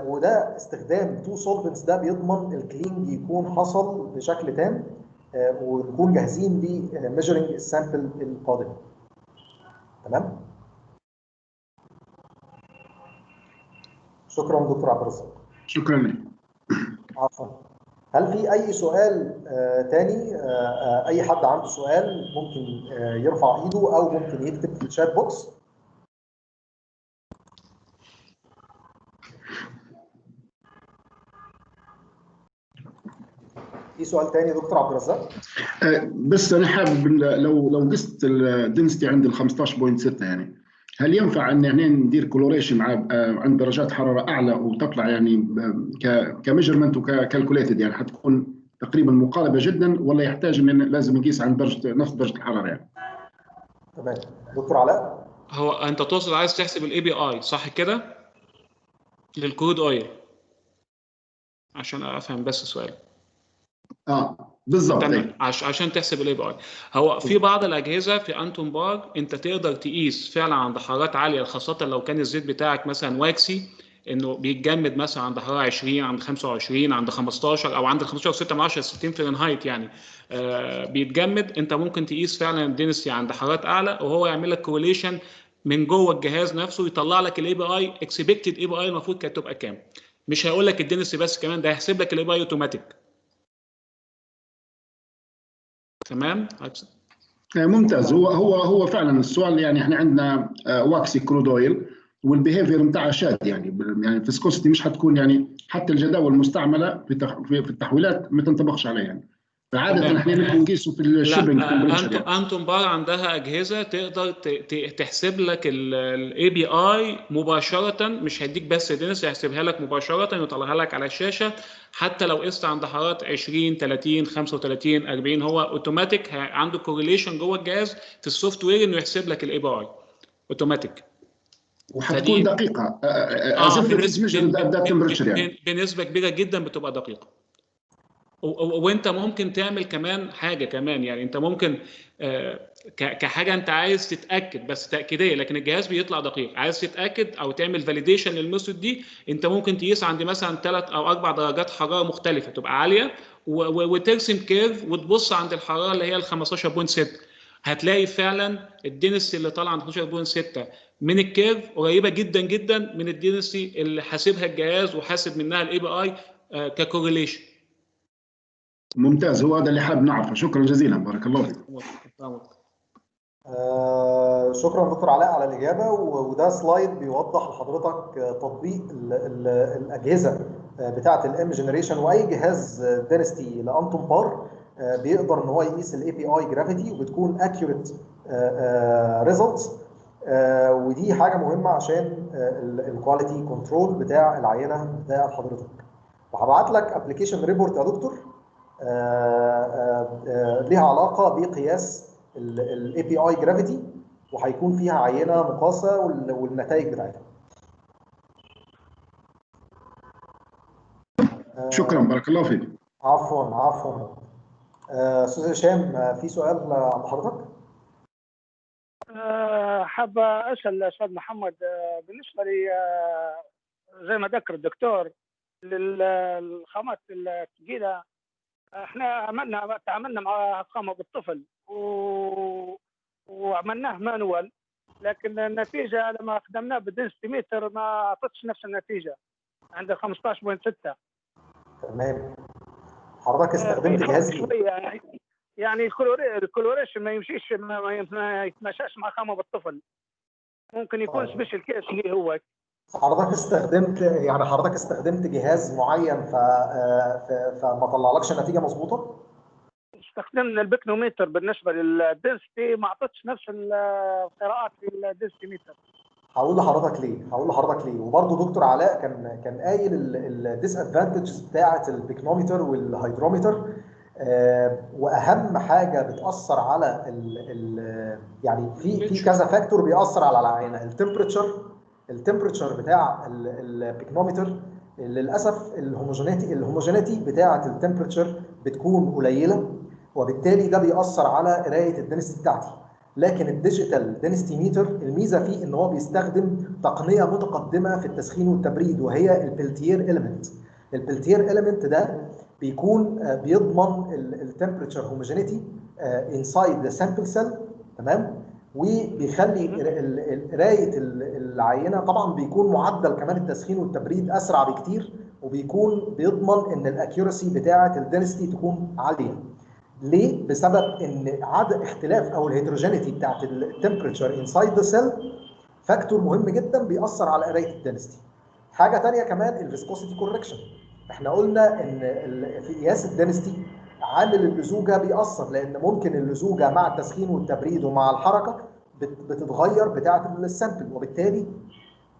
وده استخدام تو سولفنتس ده بيضمن الكلينج يكون حصل بشكل تام ونكون جاهزين لميجرنج السامبل القادم. تمام؟ شكرا دكتور عبد الرزاق. شكرا لك. عفوا. هل في اي سؤال تاني؟ اي حد عنده سؤال ممكن يرفع ايده او ممكن يكتب في الشات بوكس. في سؤال تاني يا دكتور عبد الرزاق؟ بس انا حابب لو قست الدنستي عند ال 15.6 يعني، هل ينفع ان يعني ندير كلوريشن عند درجات حراره اعلى وتطلع يعني كميجرمنت وكالكوليتد، يعني حتكون تقريبا مقاربه جدا، ولا يحتاج ان لازم نقيس عند نفس درجه الحراره يعني؟ تمام. دكتور علاء؟ هو انت تقصد عايز تحسب الاي بي اي صح كده للكرود اويل؟ عشان افهم بس السؤال. بالظبط. تمام. عشان تحسب الاي بي اي، هو في بعض الاجهزه في انتون بار انت تقدر تقيس فعلا عند حرارات عاليه، خاصه لو كان الزيت بتاعك مثلا واكسي، انه بيتجمد مثلا عند حراره 20، عند 25، عند 15، او عند 15.6 60 فahrenheit يعني. بيتجمد. انت ممكن تقيس فعلا الدنسي عند حرارات اعلى، وهو يعمل لك كورليشن من جوه الجهاز نفسه، يطلع لك الاي بي اي اكسبكتد اي بي اي المفروض كانت تبقى كام. مش هيقول لك الدنسي بس، كمان ده هيحسب لك الاي بي اي اوتوماتيك. تمام. ممتاز. هو فعلا السؤال، يعني احنا عندنا واكسي كرود اويل، والبيهيفير بتاعها شاذ، يعني الفيسكوستي مش حتكون، يعني حتى الجداول المستعمله في التحويلات ما تنطبقش عليها يعني. فعاده احنا بنقيسه في الشيبنج تمبريتشر. لا، انتون بار عندها اجهزه تقدر تحسب لك الاي بي اي مباشره، مش هيديك بس دنس، هيحسبها لك مباشره ويطلعها لك على الشاشه. حتى لو قست عند حرارات 20 30 35 40، هو اوتوماتيك عنده كورليشن جوه الجهاز في السوفت وير انه يحسب لك الاي بي اي اوتوماتيك. وحتكون دقيقه بنسبه كبيره جدا بتبقى دقيقه. وانت ممكن تعمل كمان حاجه كمان، يعني انت ممكن كحاجه انت عايز تتاكد بس تاكيديه، لكن الجهاز بيطلع دقيق، عايز تتاكد او تعمل فاليديشن للميثود دي، انت ممكن تقيس عند مثلا 3 أو 4 درجات حراره مختلفه تبقى عاليه، وترسم كيرف وتبص عند الحراره اللي هي ال 15.6، هتلاقي فعلا الدنسي اللي طالع عند 15.6 من الكيرف قريبه جدا جدا من الدنسي اللي حاسبها الجهاز وحاسب منها الاي بي اي ككورليشن. ممتاز. هو هذا اللي حاب نعرفه. شكرا جزيلا، بارك الله فيك. شكرا دكتور علاء على الإجابة. وده سلايد بيوضح لحضرتك تطبيق الأجهزة بتاعة الام جنريشن، وأي جهاز دينستي لأنتون بار بيقدر إن هو يقيس الاي بي اي جرافيتي، وبتكون accurate results. ودي حاجة مهمة عشان الكواليتي كنترول بتاع العينة بتاعت حضرتك. وهبعت لك ابلكيشن ريبورت يا دكتور ليها علاقة بقياس الاي بي اي جرافيتي، وهيكون فيها عينه مقاسه والنتائج بتاعتها. شكرا، بارك الله فيك. عفوا. استاذ هشام، في سؤال عند حضرتك؟ حابة اسال الاستاذ محمد، بالنسبه لي زي ما ذكر الدكتور للخامات الثقيله، احنا تعاملنا مع خامه بالطفل وعملناه مانوال، لكن النتيجه لما خدمناه بالدنسيتي ميتر ما اعطتش نفس النتيجه عند 15.6. تمام. حضرتك استخدمت جهاز ايه؟ يعني الكلوريشن ما يمشيش، ما يتماشاش مع خامه بالطفل. ممكن يكون سبيشال كيس ليه هو. حضرتك استخدمت جهاز معين فما طلعلكش نتيجه مظبوطه؟ استخدمنا البيكنوميتر بالنسبه للدنسيتي، ما اعطتش نفس القراءات في الدنسيتي ميتر. هقول لحضرتك ليه. وبرضه دكتور علاء كان قايل الديس ادفانتجز بتاعه البيكنوميتر والهيدروميتر. واهم حاجه بتاثر على يعني في كذا فاكتور بيأثر على العينه. التمبريتشر بتاع البيكنوميتر للاسف الهوموجينيتي بتاعه التمبريتشر بتكون قليله، وبالتالي ده بيأثر على قرايه الدنسيتي بتاعتي. لكن الديجيتال دنسيتي ميتر الميزه فيه ان هو بيستخدم تقنيه متقدمه في التسخين والتبريد، وهي البلتير إيليمنت. البلتير إيليمنت ده بيكون بيضمن التمبريتشر هوموجينيتي انسايد ذا سامبل سيل، تمام، وبيخلي قرايه العينه. طبعا بيكون معدل كمان التسخين والتبريد اسرع بكتير، وبيكون بيضمن ان الاكيورسي بتاعه الدنسيتي تكون عاليه. ليه؟ بسبب ان عدد اختلاف او الهيتروجينيتي بتاعت التمبريتشر انسايد ذا سيل فاكتور مهم جدا بيأثر على قرايه الدنسيتي. حاجه ثانيه كمان الفيسكوسيتي كوركشن. احنا قلنا ان في قياس الدنسيتي عامل اللزوجه بيأثر، لان ممكن اللزوجه مع التسخين والتبريد ومع الحركه بتتغير بتاعه السامبل، وبالتالي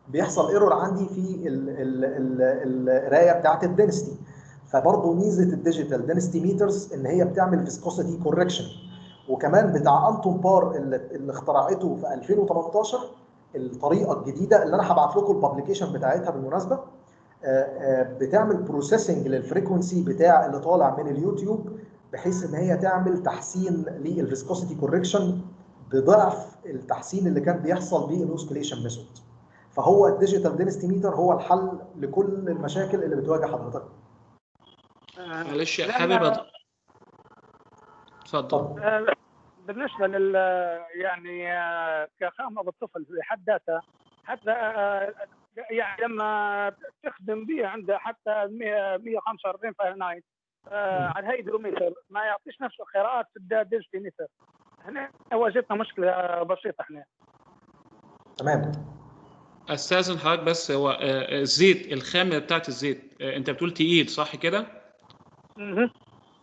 بيحصل ايرور عندي في القرايه بتاعه الدنسيتي. فبرضه ميزه الديجيتال دنسيتي ميترز ان هي بتعمل فيسكوسيتي كوركشن. وكمان بتاع انتون بار اللي اخترعته في 2018 الطريقه الجديده اللي انا هبعت لكم الببليكيشن بتاعتها بالمناسبه، بتعمل بروسيسنج للفريكونسي بتاع اللي طالع من اليوتيوب، بحيث ان هي تعمل تحسين للفيسكوسيتي كوركشن بضعف التحسين اللي كان بيحصل بالاوسكيليشن ميثود. فهو الديجيتال دنسيتي ميتر هو الحل لكل المشاكل اللي بتواجه حضرتك. معلش حابب اتفضل. بالنسبه يعني كخامه بالطفل في حد ذاتها، حتى يعني لما تخدم به عند حتى 145 فahrenheit على الهيدروميتر ما يعطيش نفس القراءات في الدنسيتي ميتر. هنا واجهتنا مشكله بسيطه احنا. تمام. استاذن حضرتك بس، هو الزيت، الخامه بتاعت الزيت انت بتقول تقيل صح كده؟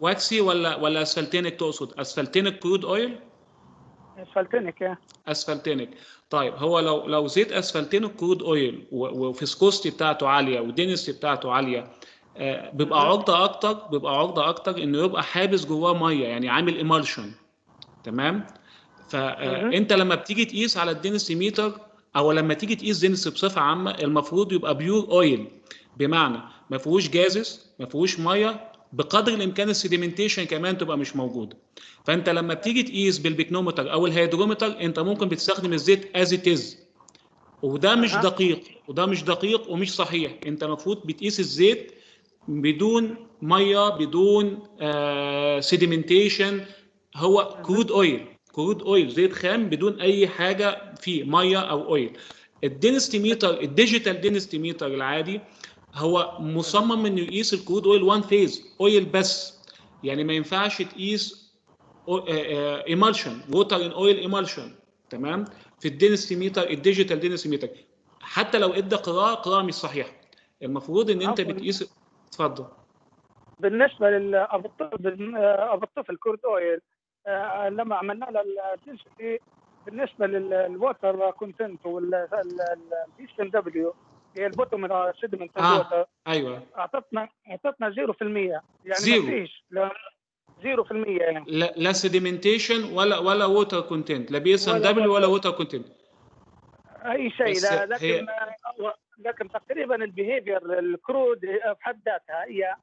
واكسي ولا اسفلتينك تقصد؟ اسفلتينك كرود اويل؟ اسفلتينك. اسفلتينك. طيب هو لو زيت اسفلتينك كرود اويل وفيسكوستي بتاعته عاليه ودينستي بتاعته عاليه، بيبقى عرضه اكتر انه يبقى حابس جواه ميه، يعني عامل ايمالشن. تمام؟ فانت لما بتيجي تقيس على الدينستي ميتر، او لما تيجي تقيس دينستي بصفه عامه، المفروض يبقى بيور اويل، بمعنى ما فيهوش جازز، ما فيهوش ميه، بقدر الامكان السيديمنتيشن كمان تبقى مش موجوده. فانت لما بتيجي تقيس بالبيكنومتر او الهيدرومتر، انت ممكن بتستخدم الزيت از ات از، وده مش دقيق ومش صحيح. انت المفروض بتقيس الزيت بدون ميه، بدون سيديمنتيشن. هو كرود اويل، زيت خام بدون اي حاجه فيه، ميه او اويل. الدينستي ميتر، الديجيتال دينستي ميتر العادي، هو مصمم انه يقيس الكرود اويل وان فيز اويل بس، يعني ما ينفعش تقيس ايمالشن، ووتر ان اويل ايمالشن. تمام؟ في الدينستي ميتر، الديجيتال دينستي ميتر، حتى لو ادى قراءه مش صحيحه، المفروض ان انت بتقيس. اتفضل. بالنسبه للابو الطفل كرود اويل، لما عملنا له الدنسيتي بالنسبه للووتر كونتنت والبيستن دبليو، هي البوتوم سيدمنت الووتر، ايوه، اعطتنا 0%، يعني زيرو. ما فيش 0% يعني. لا سيديمنتيشن ولا ووتر كونتنت، لا بي اس ان دبليو ولا ووتر كونتنت، اي شيء. لكن تقريبا البيهيفير الكرود في حد ذاتها هي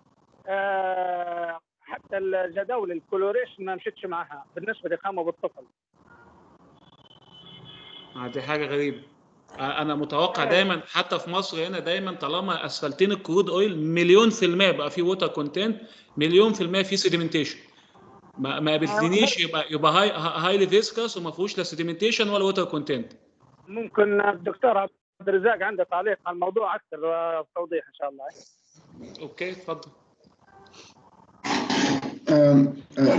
حتى الجداول الكلوريشن ما مشيتش معها بالنسبه لخامه بالطفل. دي حاجه غريبه. انا متوقع دايما حتى في مصر هنا، دايما طالما اسفلتين الكرود اويل 100% بقى فيه ووتر كونتنت، 100% فيه سيديمنتيشن. ما قابلتنيش يبقى هايلي فيسكس وما فيهوش لا سيديمنتيشن ولا ووتر كونتنت. ممكن الدكتور عبد الرزاق عنده تعليق على الموضوع اكثر توضيح ان شاء الله. اوكي اتفضل.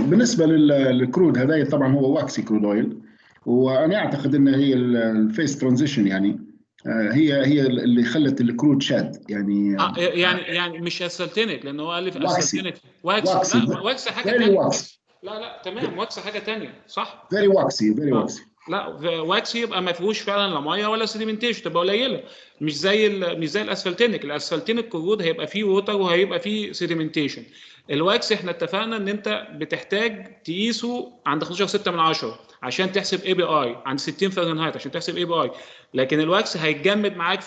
بالنسبه للكرود هذا طبعا هو واكسي كرود اويل، وانا اعتقد ان هي الفيس ترانزيشن، يعني هي اللي خلت الكرود شاد يعني. يعني مش اسفلتينك، لان هو الف اسفلتينك واكسي. لا واكسي حاجه ثانيه. لا تمام، واكسي حاجه ثانيه صح. فيري واكسي. لا واكسي يبقى ما فيهوش فعلا لا ميه ولا سيديمنتيشن، تبقى قليله، مش زي الاسفلتينك. الاسفلتينك كرود هيبقى فيه ووتر وهيبقى فيه سيديمنتيشن. الواكس احنا اتفقنا ان انت بتحتاج تقيسه عند 15.6 عشان تحسب اي بي اي، عند 60 فahrenheit عشان تحسب اي بي اي. لكن الواكس هيتجمد معاك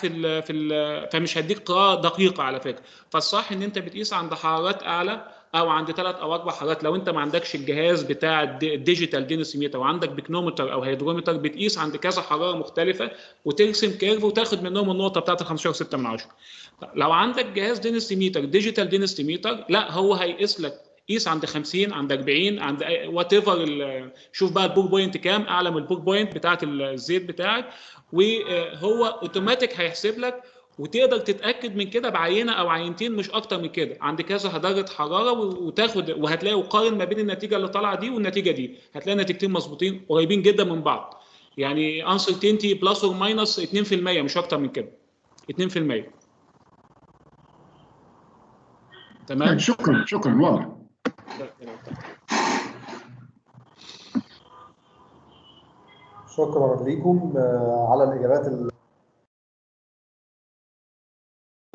فمش هيديك قراءه دقيقه على فكره. فالصح ان انت بتقيس عند حرارات اعلى، او عند 3 أو 4 حرارات. لو انت ما عندكش الجهاز بتاع الديجيتال دينسيميتر وعندك بيكنومتر او هيدرومتر، بتقيس عند كذا حراره مختلفه وترسم كيرف وتاخد منهم النقطه بتاعت 15.6. لو عندك جهاز دينسيميتر ديجيتال دينسيميتر، لا هو هيقيس لك، قيس عند 50 عند 40 عند وات ايفر. شوف بقى البوك بوينت كام، اعلى من البوك بوينت بتاعت الزيت بتاعك، وهو اوتوماتيك هيحسب لك. وتقدر تتاكد من كده بعينه او عينتين، مش اكتر من كده، عند كذا درجه حراره، وتاخد وهتلاقي وقارن ما بين النتيجه اللي طالعه دي والنتيجه دي، هتلاقي نتيجتين مظبوطين قريبين جدا من بعض. يعني انسرتينتي بلس اور ماينس 2%، مش اكتر من كده، 2%. تمام. شكرا واضح. شكرا لكم على الإجابات.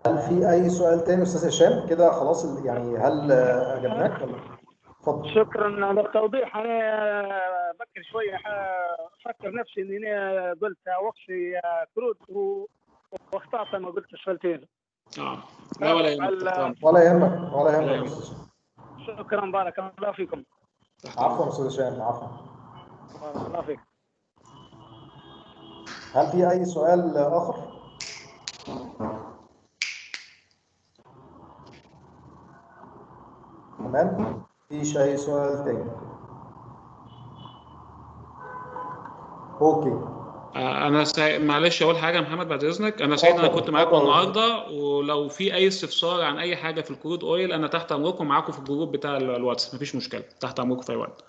هل في أي سؤال تاني أستاذ هشام؟ كده خلاص يعني هل أجبناك ولا؟ اتفضل. شكرا على التوضيح. انا بكر شويه افكر نفسي اني قلت وقفي كرود واخطات ما قلت سؤالتين. لا ولا يهمك. ولا يهمك ولا يهمك. شكرا، بارك الله فيكم. عفوا استاذ هشام، عفوا. بارك الله فيك. هل في اي سؤال اخر؟ تمام، مفيش اي سؤال تاني. اوكي. انا معلش اقول حاجه يا محمد بعد اذنك. انا سعيد ان انا كنت معاكم النهارده، ولو في اي استفسار عن اي حاجه في الكرود اويل انا تحت امركم، معاكم في الجروب بتاع الواتس، مفيش مشكله، تحت امركم في اي وقت.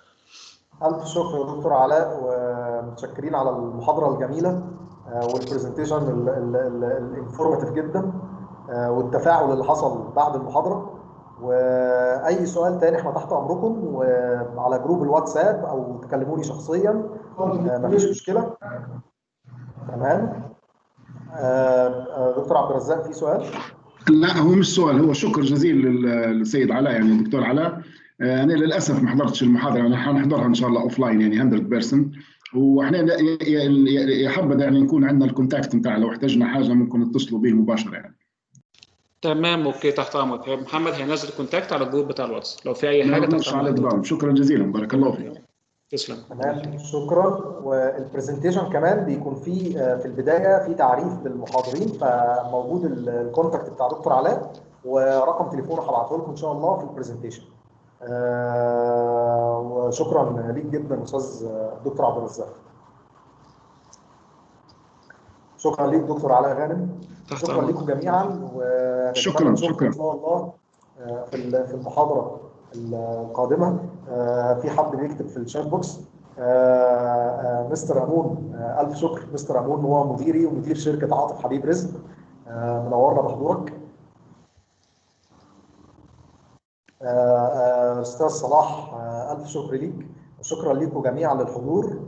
الف شكر يا دكتور علاء، ومتشكرين على المحاضره الجميله والبرزنتيشن الانفورماتيف جدا، والتفاعل اللي حصل بعد المحاضره. واي سؤال تاني احنا تحت امركم، وعلى جروب الواتساب او تكلموني شخصيا، مفيش مشكله. تمام. دكتور عبد الرزاق في سؤال؟ لا، هو مش سؤال، هو شكر جزيل للسيد علاء، يعني الدكتور علاء. انا للاسف ما حضرتش المحاضره، يعني حنحضرها ان شاء الله اوف لاين يعني 100%. واحنا يحبذ يعني نكون عندنا الكونتاكت نتاعه، لو احتاجنا حاجه ممكن نتصلوا به مباشره يعني. تمام، اوكي، تحت امرك. محمد هينزل كونتاكت على الجروب بتاع الواتس لو في اي حاجه تحت امرك. شكرا جزيلا، بارك الله فيك. تسلم. تمام، شكرا. والبرزنتيشن كمان بيكون في البدايه في تعريف للمحاضرين، فموجود الكونتاكت بتاع دكتور علاء ورقم تليفونه هبعته لكم ان شاء الله في البرزنتيشن. وشكرا ليك جدا استاذ دكتور عبد الرزاق. شكرا ليك دكتور علاء غانم. شكرا لكم جميعا، ونتمنى نشوفكم ان شاء الله في المحاضره القادمه. في حد بيكتب في الشات بوكس مستر امون، الف شكر. مستر امون هو مديري ومدير شركه عاطف حبيب رزق، منورنا بحضورك. استاذ صلاح، الف شكر ليك، وشكرا لكم جميعا للحضور.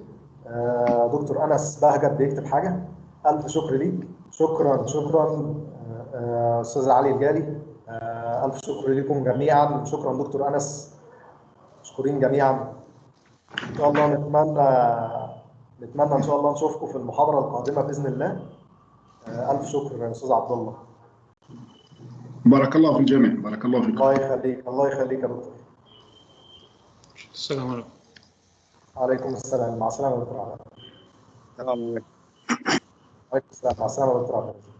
دكتور انس بهجت بيكتب حاجه، الف شكر ليك. شكرا استاذ علي الجالي، الف شكر لكم جميعا. شكرا دكتور انس، مشكورين جميعا. ان شاء الله نتمنى ان شاء الله نشوفكم في المحاضره القادمه باذن الله. الف شكر يا استاذ عبد الله. بارك الله في الجميع، بارك الله فيكم. الله يخليك، الله يخليك يا دكتور. السلام عليكم. وعليكم السلام، مع السلامه يا دكتور عبد الله. السلام عليكم. وعليكم السلام، مع السلامه يا دكتور عبد الله.